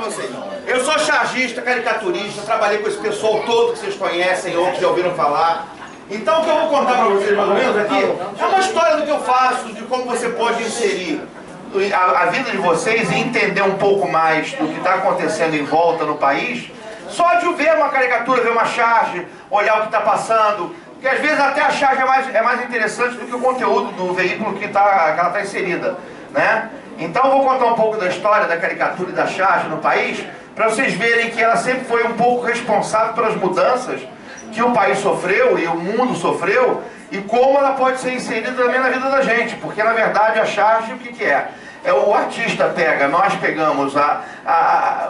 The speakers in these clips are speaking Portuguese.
vocês. Eu sou chargista, caricaturista, trabalhei com esse pessoal todo que vocês conhecem ou que já ouviram falar. Então o que eu vou contar para vocês mais ou menos aqui é uma história do que eu faço, de como você pode inserir a vida de vocês e entender um pouco mais do que está acontecendo em volta no país, só de ver uma caricatura, ver uma charge, olhar o que está passando, porque às vezes até a charge é mais interessante do que o conteúdo do veículo que ela está inserida, né? Então eu vou contar um pouco da história da caricatura e da charge no país, para vocês verem que ela sempre foi um pouco responsável pelas mudanças que o país sofreu e o mundo sofreu, e como ela pode ser inserida também na vida da gente, porque na verdade a charge o que é? O artista pega, nós pegamos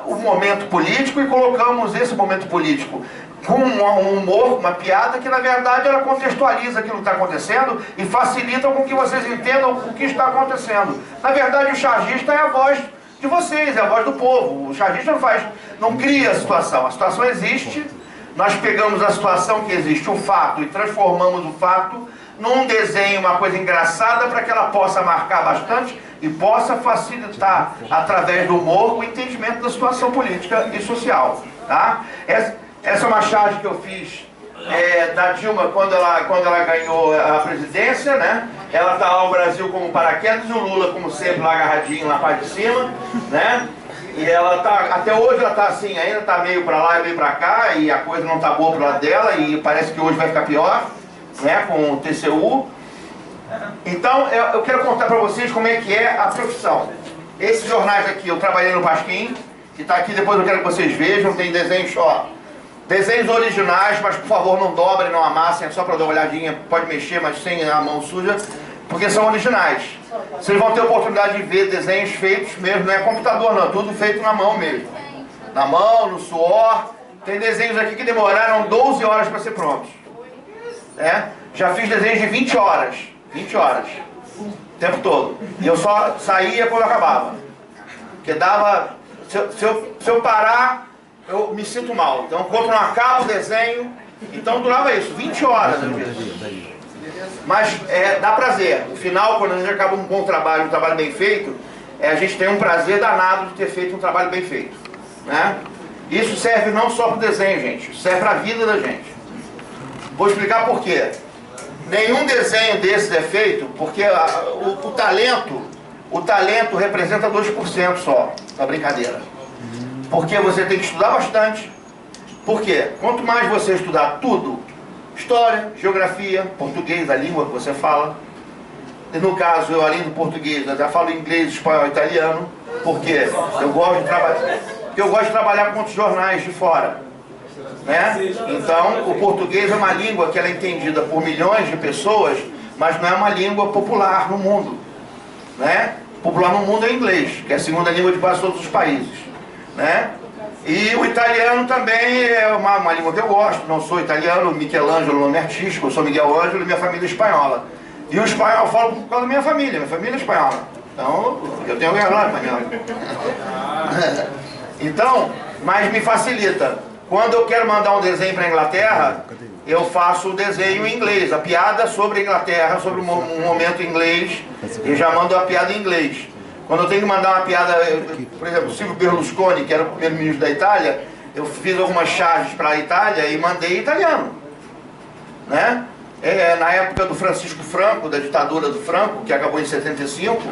o momento político e colocamos esse momento político com um humor, uma piada que na verdade ela contextualiza aquilo que está acontecendo e facilita com que vocês entendam o que está acontecendo. Na verdade o chargista é a voz de vocês, é a voz do povo. O chargista não cria a situação existe, nós pegamos a situação que existe, o fato, e transformamos o fato num desenho, uma coisa engraçada para que ela possa marcar bastante e possa facilitar, através do humor, o entendimento da situação política e social. Tá? Essa é uma charge que eu fiz da Dilma quando ela ganhou a presidência, né? Ela está lá no Brasil como paraquedas e o Lula, como sempre, lá agarradinho na parte de cima, né? E ela tá, até hoje ela tá assim, ainda tá meio para lá e meio para cá, e a coisa não tá boa pro lado dela, e parece que hoje vai ficar pior, né, com o TCU. Então eu quero contar para vocês como é que é a profissão. Esses jornais aqui, eu trabalhei no Pasquim, que está aqui, depois eu quero que vocês vejam, tem desenhos desenhos originais, mas por favor não dobrem, não amassem, é só para dar uma olhadinha, pode mexer, mas sem a mão suja, porque são originais. Vocês vão ter a oportunidade de ver desenhos feitos mesmo, não é computador não, é tudo feito na mão mesmo. Na mão, no suor. Tem desenhos aqui que demoraram 12 horas para ser prontos. Já fiz desenhos de 20 horas. 20 horas. O tempo todo. E eu só saía quando acabava. Porque dava... Se eu parar, eu me sinto mal. Então quando não acaba o desenho... Então durava isso, 20 horas às vezes. Mas dá prazer. No final, quando a gente acaba um bom trabalho, um trabalho bem feito, a gente tem um prazer danado de ter feito um trabalho bem feito, né? Isso serve não só para o desenho, gente, serve para a vida da gente. Vou explicar por quê. Nenhum desenho desses é feito porque o talento representa 2% só da brincadeira. Porque você tem que estudar bastante. Por quê? Quanto mais você estudar tudo, história, geografia, português, a língua que você fala. No caso, eu além do português, eu já falo inglês, espanhol, italiano. Por quê? Eu gosto de trabalhar com outros jornais de fora, né? Então, o português é uma língua que ela é entendida por milhões de pessoas, mas não é uma língua popular no mundo, né? Popular no mundo é inglês, que é a segunda língua de quase todos os países, né? E o italiano também é uma língua que eu gosto. Não sou italiano, Michelangelo é nome artístico, eu sou Miguel Ângelo e minha família é espanhola. E o espanhol eu falo por causa da minha família é espanhola. Então, eu tenho que falar espanhol. Então, mas me facilita. Quando eu quero mandar um desenho para a Inglaterra, eu faço o desenho em inglês. A piada sobre a Inglaterra, sobre um momento em inglês, eu já mando a piada em inglês. Quando eu tenho que mandar uma piada, por exemplo, Silvio Berlusconi, que era o primeiro-ministro da Itália, eu fiz algumas charges para a Itália e mandei em italiano, né? Na época do Francisco Franco, da ditadura do Franco, que acabou em 75,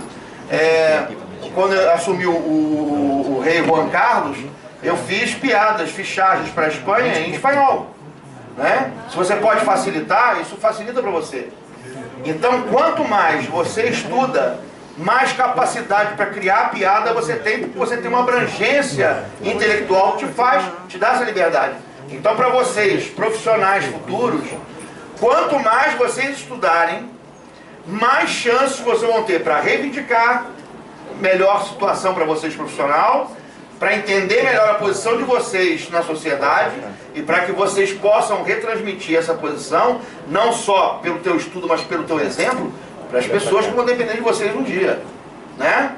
quando assumiu o rei Juan Carlos, eu fiz piadas, fiz charges para a Espanha em espanhol, né? Se você pode facilitar, isso facilita para você. Então, quanto mais você estuda, mais capacidade para criar piada você tem, porque você tem uma abrangência intelectual que te dá essa liberdade. Então, para vocês, profissionais futuros, quanto mais vocês estudarem, mais chances vocês vão ter para reivindicar melhor situação para vocês profissional, para entender melhor a posição de vocês na sociedade e para que vocês possam retransmitir essa posição, não só pelo teu estudo, mas pelo teu exemplo, para as pessoas que vão depender de vocês um dia, né?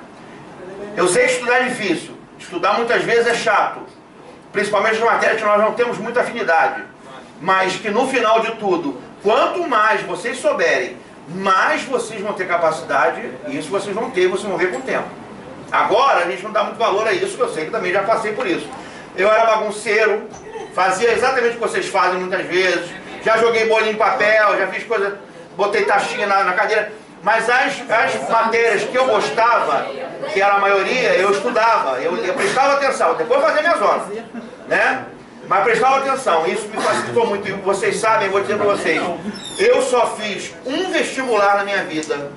Eu sei que estudar é difícil, estudar muitas vezes é chato, principalmente nas matérias que nós não temos muita afinidade, mas que no final de tudo, quanto mais vocês souberem, mais vocês vão ter capacidade, e isso vocês vão ver com o tempo. Agora a gente não dá muito valor a isso, que eu sei que também já passei por isso. Eu era bagunceiro, fazia exatamente o que vocês fazem muitas vezes, já joguei bolinho de papel, já fiz coisa, botei taxinha na cadeira, mas as matérias que eu gostava, que era a maioria, eu estudava, eu prestava atenção, depois fazia minhas horas, né? Mas prestava atenção, isso me facilitou muito, e vocês sabem, eu vou dizer para vocês, eu só fiz um vestibular na minha vida,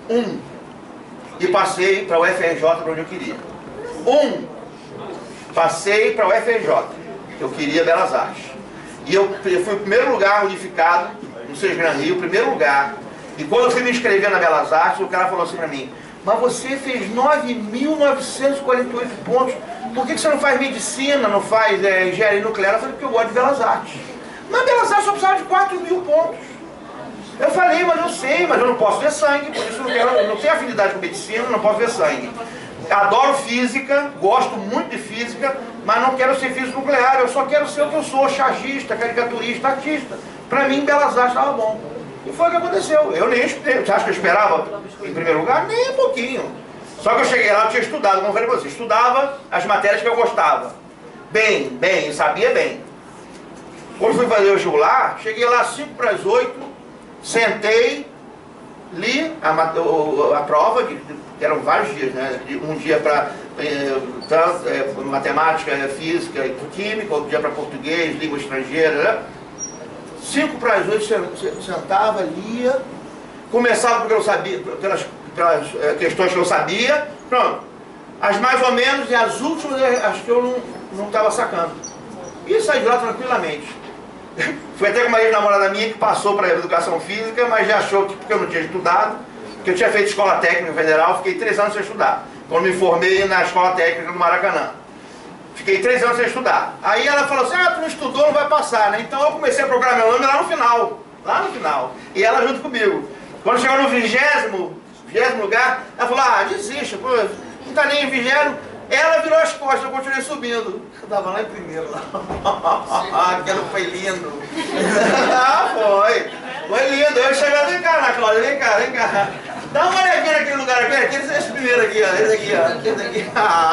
e passei para o FRJ para onde eu queria. Passei para o FRJ, eu queria Belas Artes. E eu fui o primeiro lugar unificado, no SES Gran Rio, primeiro lugar. E quando eu fui me inscrever na Belas Artes, o cara falou assim para mim, mas você fez 9.948 pontos, por que você não faz medicina, não faz engenharia nuclear? Eu falei, porque eu gosto de Belas Artes. Mas Belas Artes só precisava de 4.000 pontos. Eu falei, mas eu sei, mas eu não posso ver sangue, por isso eu não tenho afinidade com medicina, não posso ver sangue. Adoro física, gosto muito de física, mas não quero ser físico nuclear, eu só quero ser o que eu sou, chargista, caricaturista, artista. Para mim, Belas Artes estava bom. E foi o que aconteceu. Eu nem esperei. Você acha que eu esperava em primeiro lugar? Nem um pouquinho. Só que eu cheguei lá, eu tinha estudado, como eu falei para você, estudava as matérias que eu gostava. Bem, sabia bem. Quando fui fazer o vestibular, cheguei lá 7:55, sentei, li a prova, que eram vários dias, né? Um dia para matemática, física e química, outro dia para português, língua estrangeira, né? 7:55 sentava, lia, começava porque eu sabia, pelas questões que eu sabia, pronto. As mais ou menos e as últimas, acho que eu não estava sacando. E saí de lá tranquilamente. Fui até com uma ex-namorada minha que passou para a educação física, mas já achou que porque eu não tinha estudado, que eu tinha feito escola técnica federal, fiquei 3 anos sem estudar. Quando me formei na escola técnica do Maracanã. Fiquei 3 anos sem estudar. Aí ela falou assim, tu não estudou, não vai passar, né? Então eu comecei a procurar meu nome lá no final. E ela junto comigo. Quando chegou no 20º lugar, ela falou, desiste, pô, não tá nem em 20º. Ela virou as costas, eu continuei subindo. Eu tava lá em primeiro lá. Aquilo foi lindo. Foi lindo. Eu chegando, vem cá, Ana Cláudia, vem cá. Dá uma olhadinha naquele lugar aqui, esse primeiro aqui, ó. Esse aqui.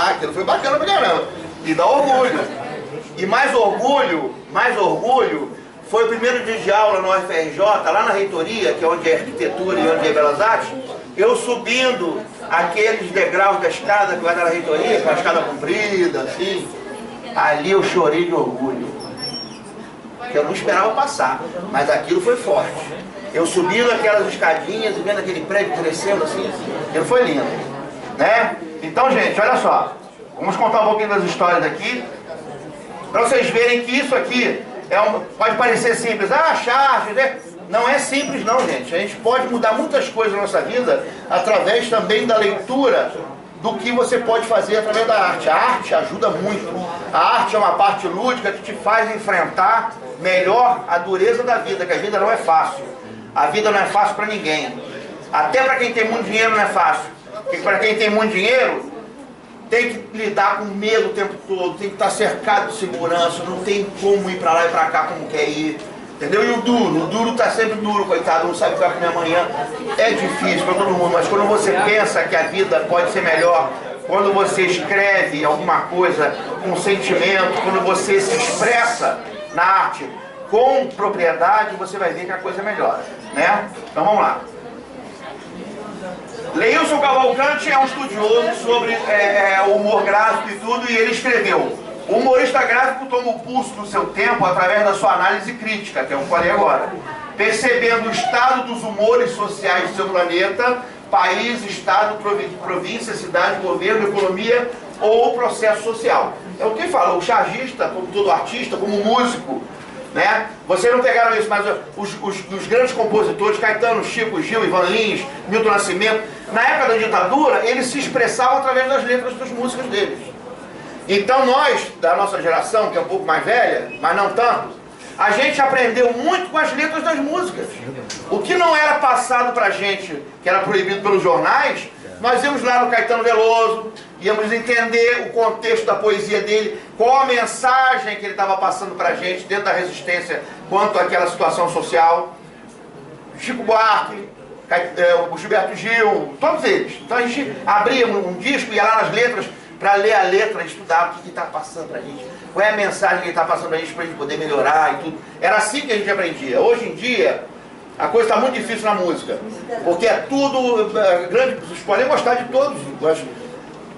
Aquilo foi bacana pra caramba. E dá orgulho. E mais orgulho foi o primeiro dia de aula no UFRJ, lá na reitoria, que é onde é arquitetura e onde é Belas Artes, eu subindo aqueles degraus da escada que vai dar na reitoria, com a escada comprida, assim, ali eu chorei de orgulho, que eu não esperava passar, mas aquilo foi forte. Eu subindo aquelas escadinhas e vendo aquele prédio crescendo assim, aquilo foi lindo, né? Então, gente, olha só, vamos contar um pouquinho das histórias aqui, para vocês verem que isso aqui pode parecer simples, charge, né? Não é simples não, gente. A gente pode mudar muitas coisas na nossa vida através também da leitura do que você pode fazer através da arte. A arte ajuda muito. A arte é uma parte lúdica que te faz enfrentar melhor a dureza da vida, que a vida não é fácil. A vida não é fácil para ninguém. Até para quem tem muito dinheiro não é fácil. Porque para quem tem muito dinheiro, tem que lidar com medo o tempo todo, tem que estar cercado de segurança, não tem como ir para lá e para cá como quer ir. Entendeu? E o duro está sempre duro, coitado, não sabe o que vai comer amanhã. É difícil para todo mundo, mas quando você pensa que a vida pode ser melhor, quando você escreve alguma coisa com sentimento, quando você se expressa na arte com propriedade, você vai ver que a coisa melhora, né? Então vamos lá. Leilson Cavalcante é um estudioso sobre humor gráfico e tudo, e ele escreveu: o humorista gráfico toma o pulso do seu tempo através da sua análise crítica, que eu falei agora, percebendo o estado dos humores sociais do seu planeta, país, estado, província, cidade, governo, economia ou processo social. É o que fala, o chargista, como todo artista, como músico, né? Vocês não pegaram isso, mas os grandes compositores, Caetano, Chico, Gil, Ivan Lins, Milton Nascimento, na época da ditadura, eles se expressavam através das letras das músicas deles. Então nós, da nossa geração, que é um pouco mais velha, mas não tanto, a gente aprendeu muito com as letras das músicas. O que não era passado pra gente, que era proibido pelos jornais, nós íamos lá no Caetano Veloso, íamos entender o contexto da poesia dele, qual a mensagem que ele estava passando pra gente dentro da resistência quanto àquela situação social. Chico Buarque, o Gilberto Gil, todos eles. Então a gente abria um disco, ia lá nas letras, para ler a letra, estudar o que está passando pra gente, qual é a mensagem que ele está passando pra gente poder melhorar e tudo. Era assim que a gente aprendia. Hoje em dia, a coisa está muito difícil na música, porque é tudo grande, vocês podem gostar de todos, mas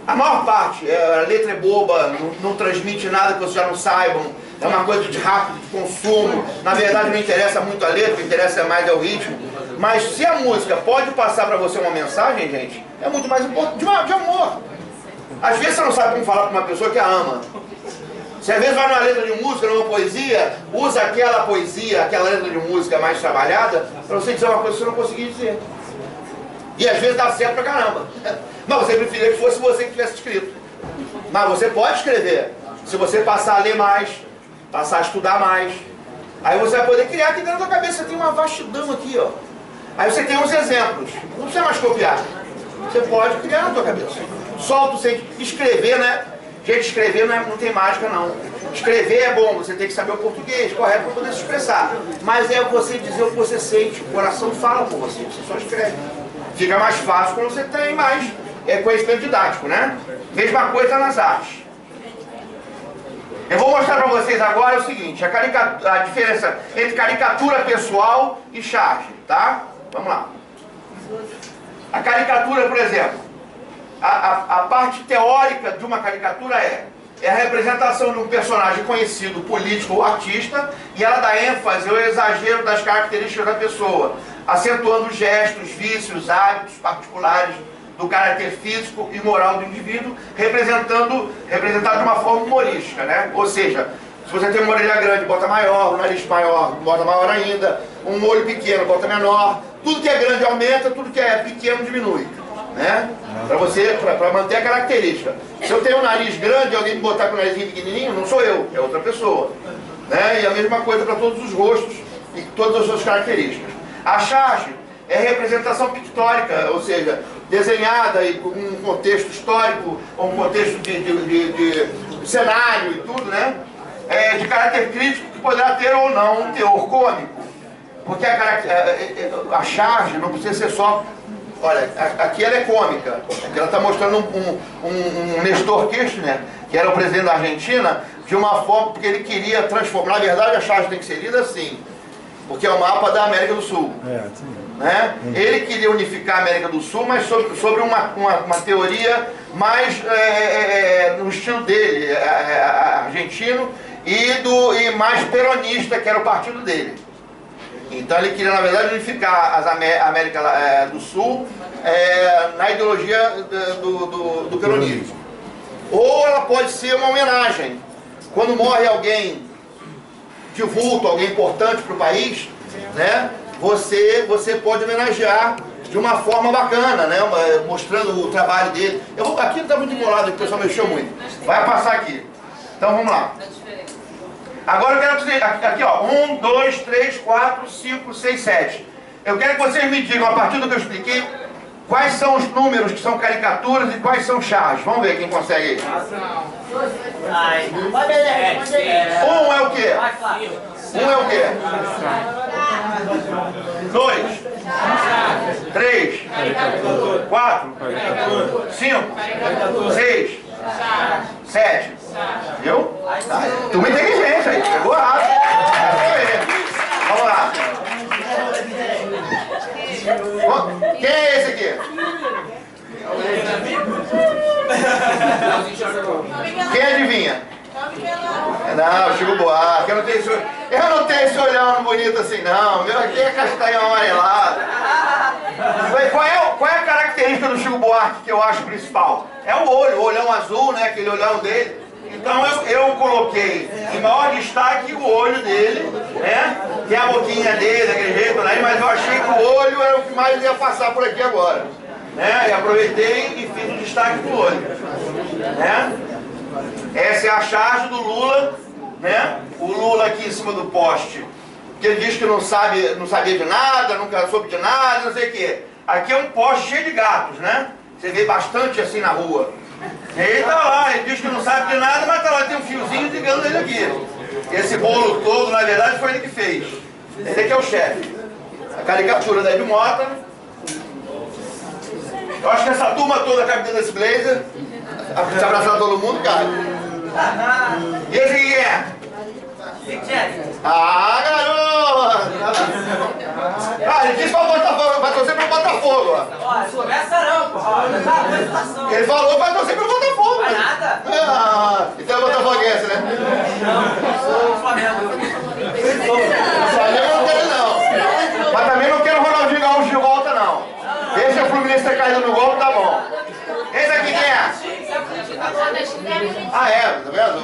a maior parte, a letra é boba, não transmite nada que vocês já não saibam, é uma coisa de rápido, de consumo, na verdade não interessa muito a letra, o que interessa mais é o ritmo, mas se a música pode passar para você uma mensagem, gente, é muito mais importante, de amor. Às vezes você não sabe como falar para uma pessoa que a ama. Você às vezes vai numa letra de música, numa poesia, usa aquela poesia, aquela letra de música mais trabalhada, para você dizer uma coisa que você não conseguia dizer. E às vezes dá certo pra caramba. Mas você preferia que fosse você que tivesse escrito. Mas você pode escrever. Se você passar a ler mais, passar a estudar mais, aí você vai poder criar aqui dentro da sua cabeça. Você tem uma vastidão aqui, ó. Aí você tem uns exemplos. Não precisa mais copiar. Você pode criar na sua cabeça. Solta o sentimento. Escrever, né? Gente, escrever não tem mágica, não. Escrever é bom, você tem que saber o português correto para poder se expressar. Mas é você dizer o que você sente, o coração fala por você, você só escreve. Fica mais fácil quando você tem mais conhecimento didático, né? Mesma coisa nas artes. Eu vou mostrar para vocês agora o seguinte, a diferença entre caricatura pessoal e charge, tá? Vamos lá. A caricatura, por exemplo, a parte teórica de uma caricatura é a representação de um personagem conhecido, político ou artista, e ela dá ênfase ao exagero das características da pessoa, acentuando gestos, vícios, hábitos particulares do caráter físico e moral do indivíduo, representado de uma forma humorística, né? Ou seja, se você tem uma orelha grande, bota maior, um nariz maior, bota maior ainda, um olho pequeno, bota menor, tudo que é grande aumenta, tudo que é pequeno diminui. Né? Para manter a característica. Se eu tenho um nariz grande e alguém me botar com o narizinho pequenininho, não sou eu, é outra pessoa. Né? E a mesma coisa para todos os rostos e todas as suas características. A charge é representação pictórica, ou seja, desenhada e com um contexto histórico, ou um contexto de cenário e tudo, né? De caráter crítico que poderá ter ou não um teor cômico. Porque a charge não precisa ser só... Olha, aqui ela é cômica, aqui ela está mostrando um Néstor Kirchner, que era o presidente da Argentina, de uma forma, porque ele queria transformar, na verdade a charge tem que ser lida assim, porque é o mapa da América do Sul. Né? Ele queria unificar a América do Sul, mas sobre uma teoria mais no estilo dele, argentino, e mais peronista, que era o partido dele. Então ele queria, na verdade, unificar a América do Sul na ideologia do peronismo. Ou ela pode ser uma homenagem. Quando morre alguém de vulto, alguém importante para o país, né, você pode homenagear de uma forma bacana, né, mostrando o trabalho dele. Aqui não está muito embolado, o pessoal mexeu muito. Vai passar aqui. Então vamos lá. Agora eu quero dizer, aqui ó, 1, 2, 3, 4, 5, 6, 7. Eu quero que vocês me digam, a partir do que eu expliquei, quais são os números que são caricaturas e quais são charges. Vamos ver quem consegue aí. 1 é o quê? 1 é o quê? 2, 3, 4, 5, 6, 7. Viu? Turma inteligente aí, pegou rápido. Vamos lá. Quem é esse aqui? Quem adivinha? Não, Chico Buarque. Eu não tenho esse olhão bonito assim, não. Meu aqui é castanho amarelado. Qual é a característica do Chico Buarque que eu acho principal? É o olhão azul, né? Aquele olhão dele. Então eu coloquei em maior destaque o olho dele, né? Tem a boquinha dele, daquele jeito, né? Mas eu achei que o olho era o que mais ia passar por aqui agora. Né? E aproveitei e fiz o destaque do olho. Né? Essa é a charge do Lula, né? O Lula aqui em cima do poste, que ele diz que não sabia de nada, nunca soube de nada, não sei o quê. Aqui é um poste cheio de gatos, né? Você vê bastante assim na rua. Ele tá lá, ele diz que não sabe de nada, mas tá lá, tem um fiozinho ligando ele aqui. Esse bolo todo, na verdade, foi ele que fez. Esse aqui é o chefe. A caricatura da Hebe Mota, Eu acho que essa turma toda cabe dentro desse blazer. Se abraçar todo mundo, cara. E esse aqui é? Ah, garoto! Ah, ele disse pra Botafogo, vai torcer pro Botafogo, ó. Ó, começa não, pô. Ele falou que vai torcer pro Botafogo. Vai nada? Ah, então é botafoguense, né? Não, sou Flamengo. O Flamengo eu não quero não. Mas também não quero o Ronaldinho Gaúcho de volta, não. Deixa o Fluminense ter caído no gol, tá bom. Esse aqui quem é? Ah, é, tá vendo?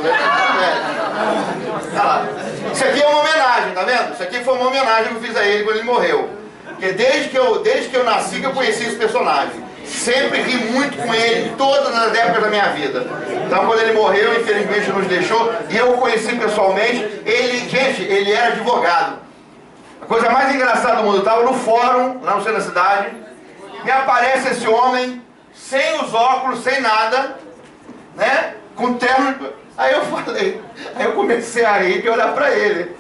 Olha lá. Isso aqui é uma homenagem, tá vendo? Isso aqui foi uma homenagem que eu fiz a ele quando ele morreu. Porque desde que eu nasci que eu conheci esse personagem. Sempre ri muito com ele em todas as épocas da minha vida. Então quando ele morreu, infelizmente nos deixou, e eu o conheci pessoalmente, gente, ele era advogado. A coisa mais engraçada do mundo, eu estava no fórum, lá no centro da cidade, me aparece esse homem, sem os óculos, sem nada, né? Com terno. Aí eu comecei a rir e olhar pra ele.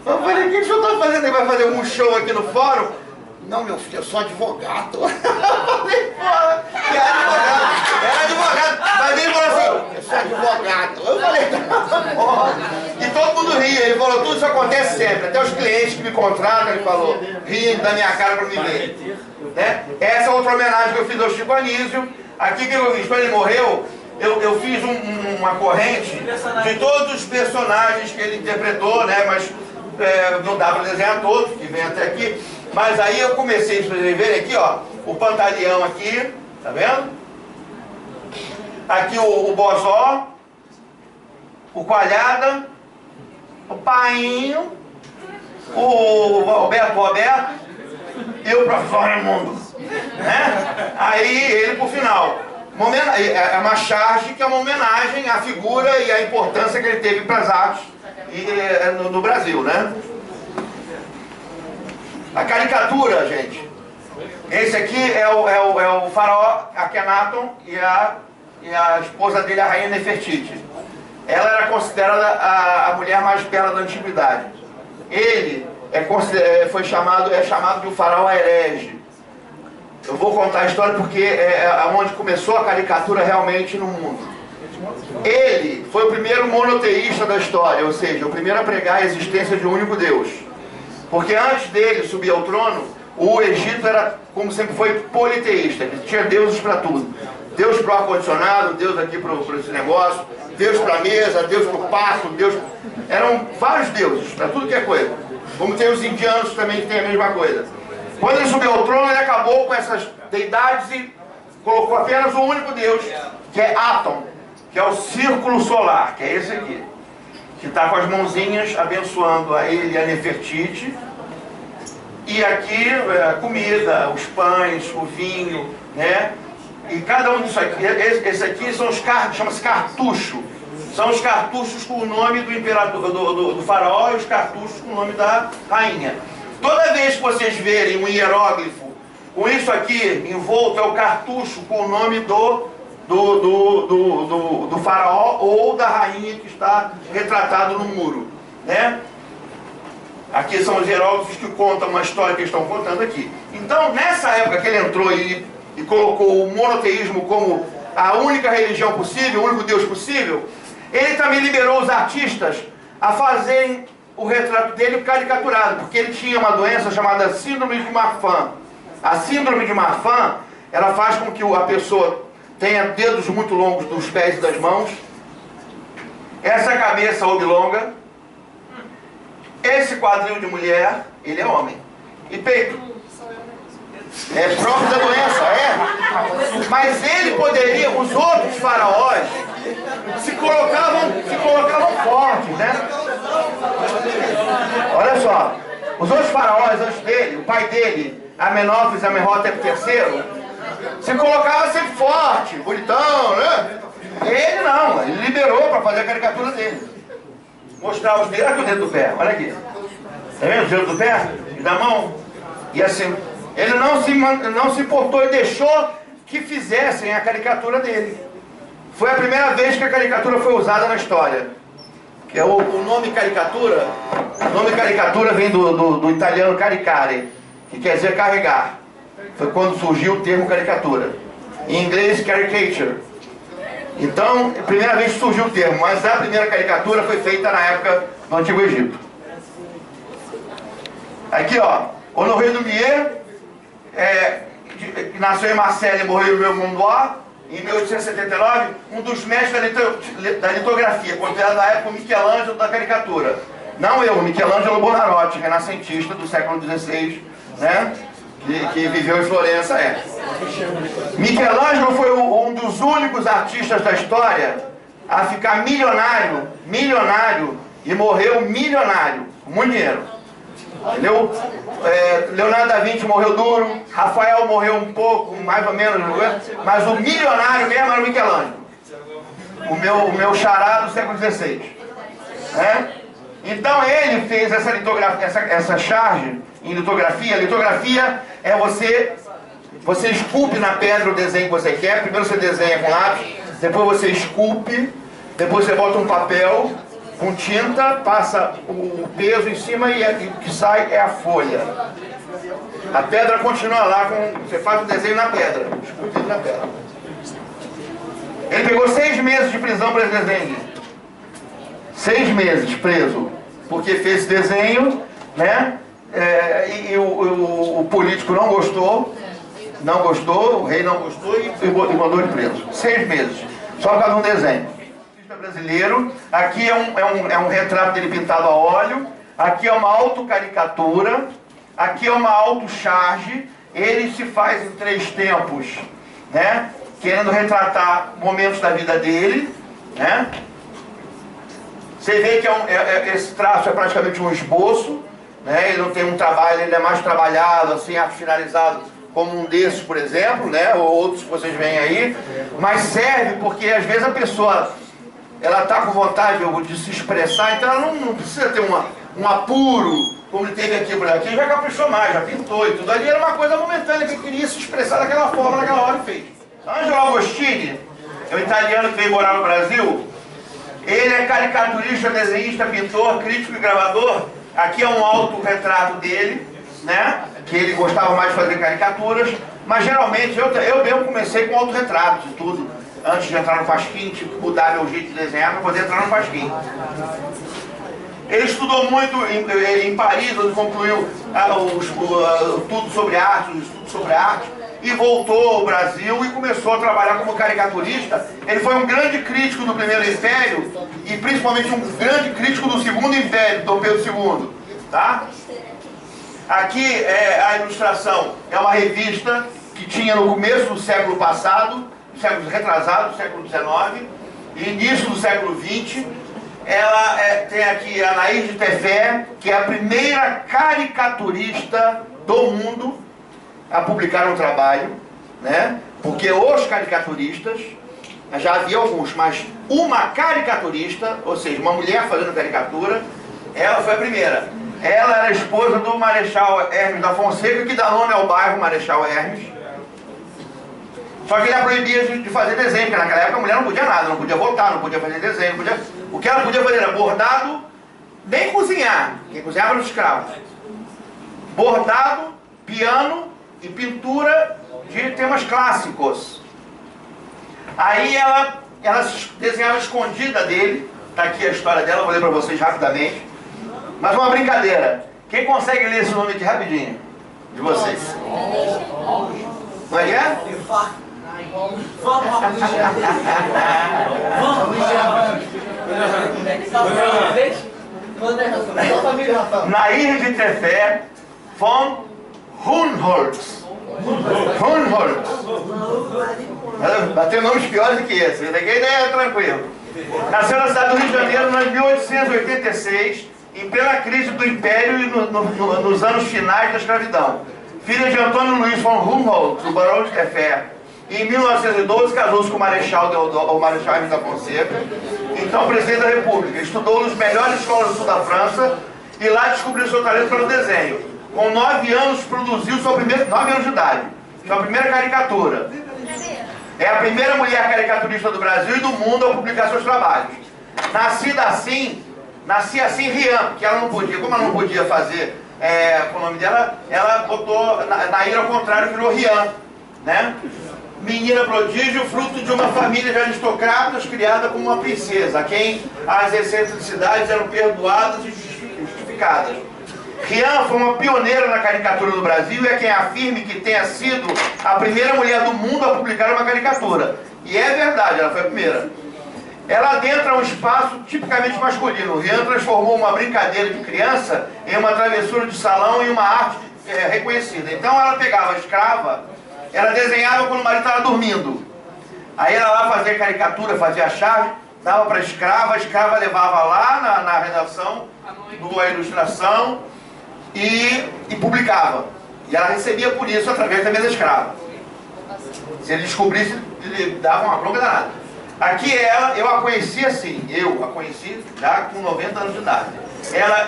Eu falei, o que o senhor tá fazendo? Ele vai fazer um show aqui no fórum? Não, meu filho, eu sou advogado. Eu falei, porra, era advogado. Mas ele falou assim, eu sou advogado. Eu falei, porra. E todo mundo ria. Ele falou, tudo isso acontece sempre. Até os clientes que me contratam, ele falou, riem da minha cara pra me ver. Né? Essa é outra homenagem que eu fiz ao Chico Anísio. Aqui que eu fiz, quando ele morreu, eu fiz uma corrente de todos os personagens que ele interpretou, né? Mas não dá para desenhar todos, que vem até aqui. Mas aí eu comecei a escrever aqui, ó, o Pantaleão aqui, tá vendo? Aqui o Bozó, o Coalhada, o Painho, o Roberto e o professor Raimundo, né? Aí ele pro final. É uma charge que é uma homenagem à figura e à importância que ele teve para as artes no Brasil, né? A caricatura, gente. Esse aqui é o faraó Akhenaton e a esposa dele, a rainha Nefertiti. Ela era considerada a mulher mais bela da antiguidade. Ele é chamado de um faraó herege. Eu vou contar a história porque é onde começou a caricatura realmente no mundo. Ele foi o primeiro monoteísta da história, ou seja, o primeiro a pregar a existência de um único Deus. Porque antes dele subir ao trono, o Egito era, como sempre foi, politeísta. Ele tinha deuses para tudo. Deus para o ar-condicionado, Deus aqui para esse negócio, Deus para a mesa, Deus para o pasto, Deus... Eram vários deuses, para tudo que é coisa. Como tem os indianos também que tem a mesma coisa. Quando ele subiu ao trono, ele acabou com essas deidades e colocou apenas um único Deus, que é Atum, que é o círculo solar, que é esse aqui. Que está com as mãozinhas abençoando a ele e a Nefertiti. E aqui a comida, os pães, o vinho, né? E cada um disso aqui, esse aqui são os cartuchos, chama-se cartucho. São os cartuchos com o nome do imperador, do faraó, e os cartuchos com o nome da rainha. Toda vez que vocês verem um hieróglifo com isso aqui envolto, é o cartucho com o nome do faraó ou da rainha que está retratado no muro, né? Aqui são os hieróglifos que contam uma história que eles estão contando aqui. Então, nessa época que ele entrou e colocou o monoteísmo como a única religião possível, o único Deus possível, ele também liberou os artistas a fazerem o retrato dele caricaturado, porque ele tinha uma doença chamada síndrome de Marfan. A síndrome de Marfan, ela faz com que a pessoa tenha dedos muito longos dos pés e das mãos, essa cabeça oblonga, esse quadril de mulher, ele é homem, e peito. É próprio da doença, é. Mas ele poderia, os outros faraós, se colocavam fortes, né? Olha só, os outros faraós antes dele, o pai dele, Amenófis e Amenhotep III, se colocava sempre forte, bonitão, né? Ele não, ele liberou para fazer a caricatura dele. Mostrar os dedos, olha aqui o dedo do pé, olha aqui. Tá vendo o dedo do pé? E da mão? E assim, ele não se importou e deixou que fizessem a caricatura dele. Foi a primeira vez que a caricatura foi usada na história. Que é o nome caricatura. O nome caricatura vem do italiano caricare, que quer dizer carregar. Foi quando surgiu o termo caricatura. Em inglês, caricature. Então, primeira vez que surgiu o termo, mas a primeira caricatura foi feita na época do Antigo Egito. Aqui, ó, Honoré Daumier, que nasceu em Marseille e morreu em Beaumondois, em 1879, um dos mestres da litografia, considerado na época o Michelangelo da caricatura. Não eu, Michelangelo Buonarroti, renascentista do século XVI, né? Que viveu em Florença, Michelangelo foi um dos únicos artistas da história a ficar milionário e morreu milionário, com muito dinheiro. Entendeu? Leonardo da Vinci morreu duro, Rafael morreu um pouco, mais ou menos, mas o milionário mesmo era o Michelangelo, o meu xará do século XVI. Então ele fez essa litografia, essa charge em litografia. Litografia é você esculpe na pedra o desenho que você quer. Primeiro você desenha com lápis, depois você esculpe, depois você bota um papel com tinta, passa o peso em cima e o que sai é a folha. A pedra continua lá, você faz o desenho na pedra, esculpido na pedra. Ele pegou 6 meses de prisão para esse desenho. 6 meses preso, porque fez esse desenho, né? E o político não gostou, o rei não gostou e mandou ele preso. 6 meses, só por causa de um desenho. Brasileiro, aqui é um retrato dele pintado a óleo, aqui é uma autocaricatura, aqui é uma autocharge. Ele se faz em 3 tempos, né? Querendo retratar momentos da vida dele, né? Você vê que esse traço é praticamente um esboço, né? Ele não tem um trabalho, ele é mais trabalhado, assim, finalizado, como um desses, por exemplo, né? Ou outros que vocês veem aí, mas serve porque às vezes a pessoa ela está com vontade de se expressar, então ela não precisa ter um apuro, como ele teve aqui por aqui, já caprichou mais, já pintou e tudo. Ali era uma coisa momentânea, que ele queria se expressar daquela forma, naquela hora e fez. Angelo Agostini, é um italiano que veio morar no Brasil. Ele é caricaturista, desenhista, pintor, crítico e gravador. Aqui é um autorretrato dele, né? Que ele gostava mais de fazer caricaturas, mas geralmente eu mesmo comecei com autorretratos e tudo. Antes de entrar no Fasquim, tipo, mudar meu jeito de desenhar para poder entrar no Fasquim. Ele estudou muito em Paris, onde concluiu tudo sobre arte, os estudos sobre arte, e voltou ao Brasil e começou a trabalhar como caricaturista. Ele foi um grande crítico do Primeiro Império e principalmente um grande crítico do Segundo Império, Dom Pedro II. Tá? Aqui a ilustração é uma revista que tinha no começo do século passado, século retrasado, século XIX, e início do século XX. Ela tem aqui a Anaís de Tefé, que é a primeira caricaturista do mundo a publicar um trabalho, né? Porque os caricaturistas, já havia alguns, mas uma caricaturista, ou seja, uma mulher fazendo caricatura, ela foi a primeira. Ela era esposa do Marechal Hermes da Fonseca, que dá nome ao bairro Marechal Hermes. Só que ele a proibia de fazer desenho, porque naquela época a mulher não podia nada, não podia votar, não podia fazer desenho, não podia... O que ela podia fazer era bordado, nem cozinhar, quem cozinhava eram os escravos. Bordado, piano e pintura de temas clássicos. Aí ela desenhava escondida dele, tá aqui a história dela, vou ler para vocês rapidamente. Mas uma brincadeira, quem consegue ler esse nome aqui rapidinho? De vocês. Não é que é? Nair de Tefé von Humboldt. Bateu nomes piores do que esse. Esse daqui é tranquilo. Nasceu na cidade do Rio de Janeiro em 1886, em plena crise do Império e nos anos finais da escravidão. Filha de Antônio Luiz von Humboldt, do Barão de Tefé. Em 1912 casou-se com o Marechal Hermes da Fonseca, então presidente da República. Estudou nas melhores escolas do sul da França e lá descobriu seu talento pelo desenho. Com 9 anos produziu 9 anos de idade, sua primeira caricatura. É a primeira mulher caricaturista do Brasil e do mundo a publicar seus trabalhos. Nascia assim Rian, porque ela não podia, como ela não podia fazer o nome dela, ela botou Nair ao contrário, virou Rian, né? menina prodígio, fruto de uma família de aristocratas criada como uma princesa, a quem as excentricidades eram perdoadas e justificadas. Rian foi uma pioneira na caricatura no Brasil e é quem afirme que tenha sido a primeira mulher do mundo a publicar uma caricatura. E é verdade, ela foi a primeira. Ela adentra um espaço tipicamente masculino. Rian transformou uma brincadeira de criança em uma travessura de salão e uma arte reconhecida. Então ela pegava a escrava, ela desenhava quando o marido estava dormindo. Aí ela lá fazia caricatura, fazia charge, dava para a escrava levava lá na redação, a ilustração e publicava. E ela recebia por isso através da mesa escrava. Se ele descobrisse, ele dava uma bronca danada. Aqui ela, eu a conheci assim, eu a conheci já com 90 anos de idade.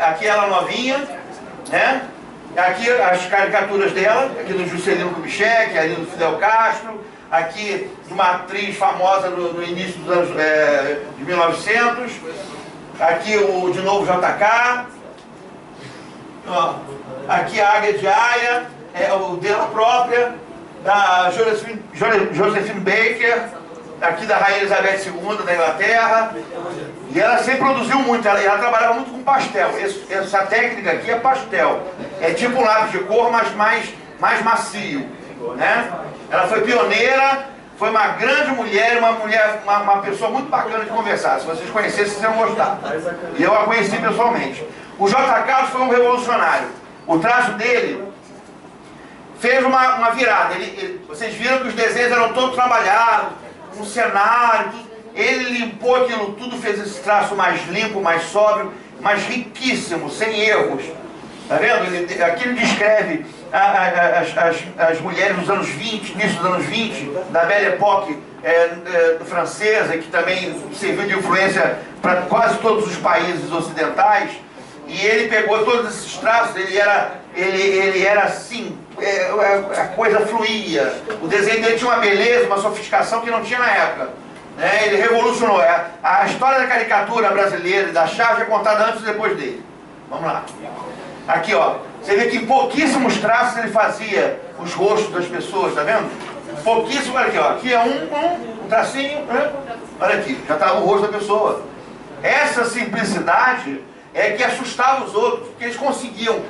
Aqui ela novinha, né? Aqui as caricaturas dela, aqui do Juscelino Kubitschek, ali do Fidel Castro, aqui de uma atriz famosa no início dos anos de 1900, aqui de novo JK, ó, aqui a Águia de Aia, o dela própria, da Josephine Baker, aqui da Rainha Elizabeth II da Inglaterra. E ela sempre produziu muito, ela trabalhava muito com pastel. Essa técnica aqui é pastel, é tipo um lápis de cor, mas mais macio, né? Ela foi pioneira, foi uma grande mulher, uma pessoa muito bacana de conversar. Se vocês conhecessem, vocês iam gostar. E eu a conheci pessoalmente. O J. Carlos foi um revolucionário. O traço dele fez uma virada. Vocês viram que os desenhos eram todos trabalhados, um cenário, ele limpou aquilo tudo, fez esse traço mais limpo, mais sóbrio, mais riquíssimo, sem erros. Tá vendo? Aqui ele descreve as mulheres dos anos 20, início dos anos 20, da Belle Époque francesa, que também serviu de influência para quase todos os países ocidentais. E ele pegou todos esses traços, ele era assim, a coisa fluía. O desenho dele tinha uma beleza, uma sofisticação que não tinha na época. Ele revolucionou. A história da caricatura brasileira e da charge é contada antes e depois dele. Vamos lá. Aqui, ó. Você vê que em pouquíssimos traços ele fazia os rostos das pessoas, tá vendo? Pouquíssimo, olha aqui, ó. Aqui é um tracinho, né? Olha aqui, já está o rosto da pessoa. Essa simplicidade é que assustava os outros, porque eles conseguiam,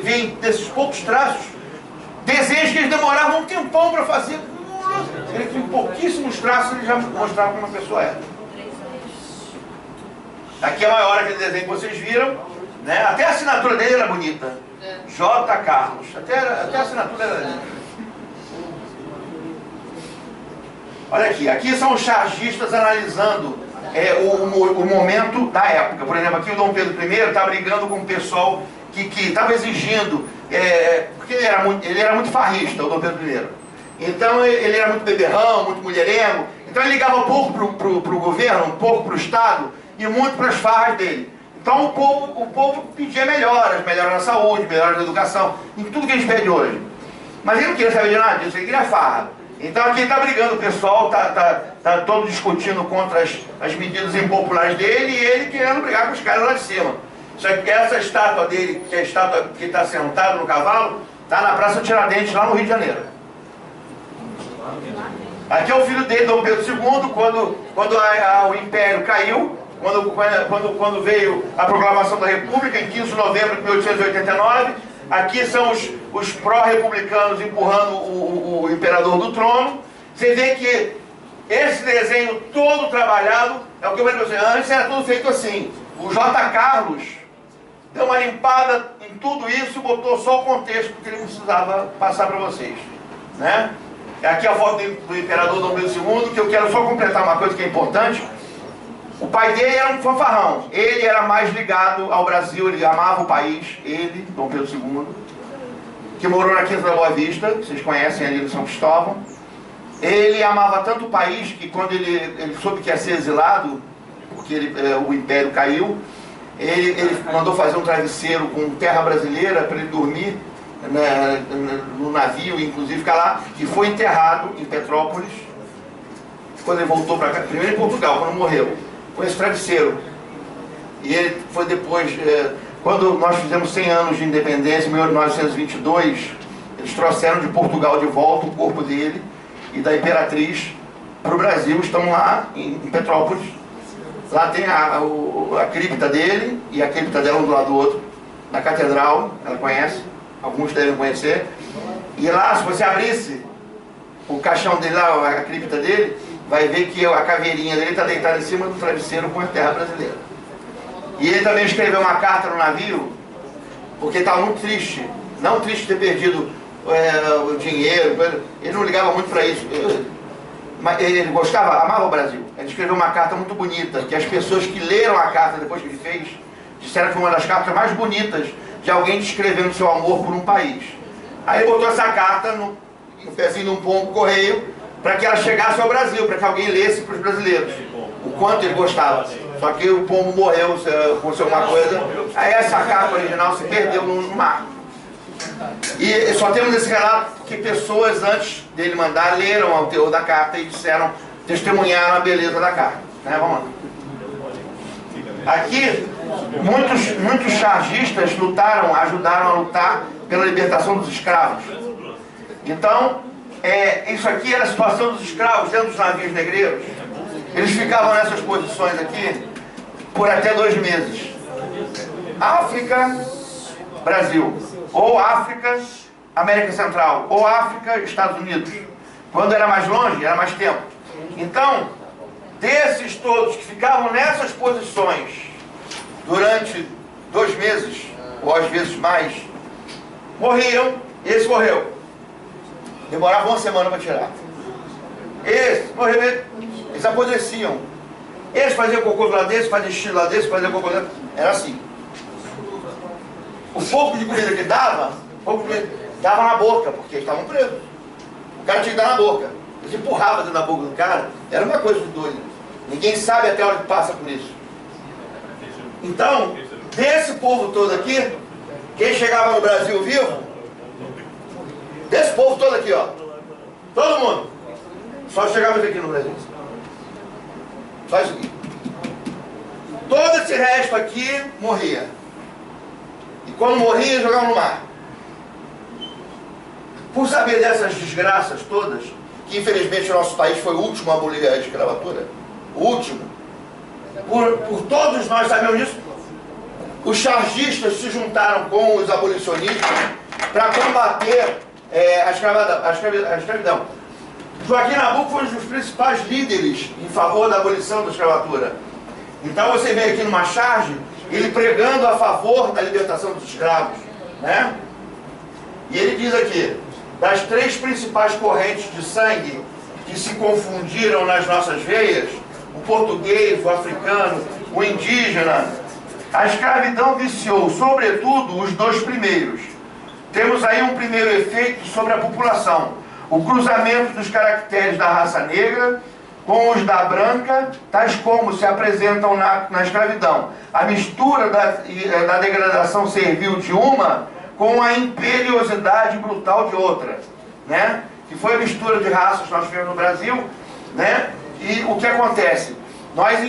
ver desses poucos traços, desenhos que eles demoravam um tempão para fazer. Em pouquíssimos traços ele já mostrava como a pessoa era. Aqui é a maior aquele desenho que vocês viram, né? Até a assinatura dele era bonita. J. Carlos. Até a assinatura era linda. Olha aqui são os chargistas analisando o momento da época. Por exemplo, aqui o Dom Pedro I está brigando com o pessoal que estava exigindo, porque ele era muito farrista, o Dom Pedro I. Então ele era muito beberrão, muito mulherengo. Então ele ligava pouco para o governo, um pouco para o Estado e muito para as farras dele. Então o povo pedia melhoras na saúde, melhoras na educação, em tudo que a gente pede hoje. Mas ele não queria saber de nada disso, ele queria farra. Então aqui está brigando o pessoal, tá todo discutindo contra as medidas impopulares dele e ele querendo brigar com os caras lá de cima. Só que essa estátua dele, que é a estátua que está sentado no cavalo, está na Praça Tiradentes, lá no Rio de Janeiro. Aqui é o filho dele, Dom Pedro II, quando o Império caiu, quando veio a proclamação da República, em 15 de novembro de 1889. Aqui são os pró-republicanos empurrando o imperador do trono. Você vê que esse desenho todo trabalhado, é o que eu falei para você, antes era tudo feito assim. O J. Carlos deu uma limpada em tudo isso e botou só o contexto que ele precisava passar para vocês, né? Aqui a foto do imperador Dom Pedro II, que eu quero só completar uma coisa que é importante. O pai dele era um fanfarrão, ele era mais ligado ao Brasil, ele amava o país, ele, Dom Pedro II, que morou na Quinta da Boa Vista, que vocês conhecem ali no São Cristóvão. Ele amava tanto o país que quando ele soube que ia ser exilado, porque o Império caiu, ele mandou fazer um travesseiro com terra brasileira para ele dormir no navio, inclusive ficar lá, e foi enterrado em Petrópolis, quando ele voltou para cá, primeiro em Portugal, quando morreu, com esse travesseiro. E ele foi depois, quando nós fizemos 100 anos de independência, em 1922, eles trouxeram de Portugal de volta o corpo dele, e da Imperatriz para o Brasil, estão lá em Petrópolis. Lá tem a cripta dele e a cripta dela um do lado do outro, na catedral, ela conhece, alguns devem conhecer. E lá, se você abrisse o caixão dele lá, a cripta dele, vai ver que a caveirinha dele está deitada em cima do travesseiro com a terra brasileira. E ele também escreveu uma carta no navio, porque estava muito triste, não triste de ter perdido o dinheiro, ele não ligava muito para isso. Mas ele gostava, amava o Brasil. Ele escreveu uma carta muito bonita, que as pessoas que leram a carta depois que ele fez, disseram que foi uma das cartas mais bonitas de alguém descrevendo seu amor por um país. Aí ele botou essa carta no pezinho de um pombo correio, para que ela chegasse ao Brasil, para que alguém lesse para os brasileiros, o quanto ele gostava. Só que o pombo morreu, aconteceu alguma coisa, aí essa carta original se perdeu no mar. E só temos esse relato porque pessoas antes dele mandar leram o teor da carta e disseram, testemunharam a beleza da carta. Né? Vamos lá. Aqui, muitos chargistas ajudaram a lutar pela libertação dos escravos. Então, isso aqui era a situação dos escravos dentro dos navios negreiros. Eles ficavam nessas posições aqui por até 2 meses. África, Brasil. Ou África, América Central. Ou África, Estados Unidos. Quando era mais longe, era mais tempo. Então, desses todos que ficavam nessas posições durante 2 meses, ou às vezes mais, morriam, e esse morreu. Demorava 1 semana para tirar. Esse morreu, eles apodreciam. Eles faziam cocô do lado desse, faziam xixi do lado desse, faziam cocô do lado desse. Era assim. O pouco de comida que dava, dava na boca, porque eles estavam presos. O cara tinha que dar na boca. Eles empurravam dentro da boca do cara. Era uma coisa de doido. Ninguém sabe até onde passa por isso. Então, desse povo todo aqui, quem chegava no Brasil vivo, desse povo todo aqui, ó, todo mundo, só chegava aqui no Brasil. Só isso aqui. Todo esse resto aqui morria. E quando morria, jogava no mar. Por saber dessas desgraças todas, que infelizmente o nosso país foi o último a abolir a escravatura, o último, por todos nós sabemos disso, os chargistas se juntaram com os abolicionistas para combater a escravidão. Joaquim Nabuco foi um dos principais líderes em favor da abolição da escravatura. Então você vê aqui numa charge, ele pregando a favor da libertação dos escravos, né? E ele diz aqui, das 3 principais correntes de sangue que se confundiram nas nossas veias, o português, o africano, o indígena, a escravidão viciou, sobretudo, os 2 primeiros. Temos aí um primeiro efeito sobre a população, o cruzamento dos caracteres da raça negra com os da branca, tais como se apresentam na escravidão. A mistura da degradação servil de uma com a imperiosidade brutal de outra, né? Que foi a mistura de raças que nós tivemos no Brasil, né? E o que acontece? Nós,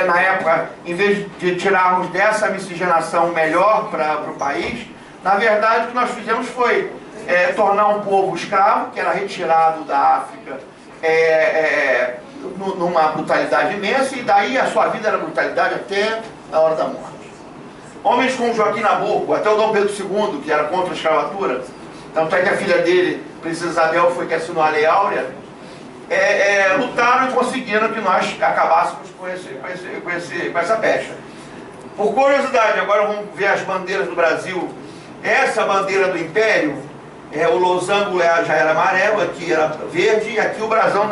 na época, em vez de tirarmos dessa miscigenação melhor para o país, na verdade o que nós fizemos foi tornar um povo escravo, que era retirado da África, numa brutalidade imensa, e daí a sua vida era brutalidade até a hora da morte. Homens como Joaquim Nabuco, até o Dom Pedro II, que era contra a escravatura, tanto é que a filha dele, Princesa Isabel, foi que assinou a Lei Áurea, lutaram e conseguiram que nós acabássemos com essa pecha. Por curiosidade, agora vamos ver as bandeiras do Brasil. Essa bandeira do Império, o losango já era amarelo, aqui era verde, e aqui o brasão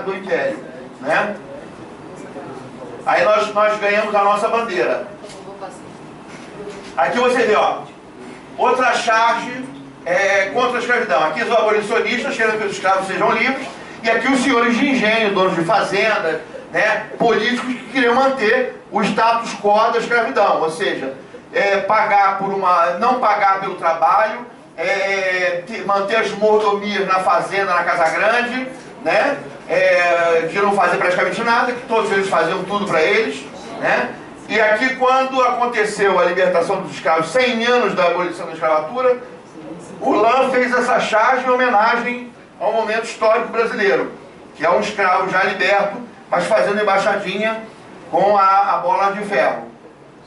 do Império, né? Aí nós ganhamos a nossa bandeira. Aqui você vê, ó, outra charge contra a escravidão. Aqui os abolicionistas querendo que os escravos sejam livres, e aqui os senhores de engenho, donos de fazenda, né, políticos que queriam manter o status quo da escravidão, ou seja, não pagar pelo trabalho, manter as mordomias na fazenda, na Casa Grande, né, de não fazer praticamente nada, que todos eles faziam tudo para eles, né? E aqui, quando aconteceu a libertação dos escravos, 100 anos da abolição da escravatura, o Lan fez essa charge em homenagem ao momento histórico brasileiro, que é um escravo já liberto, mas fazendo embaixadinha com a bola de ferro,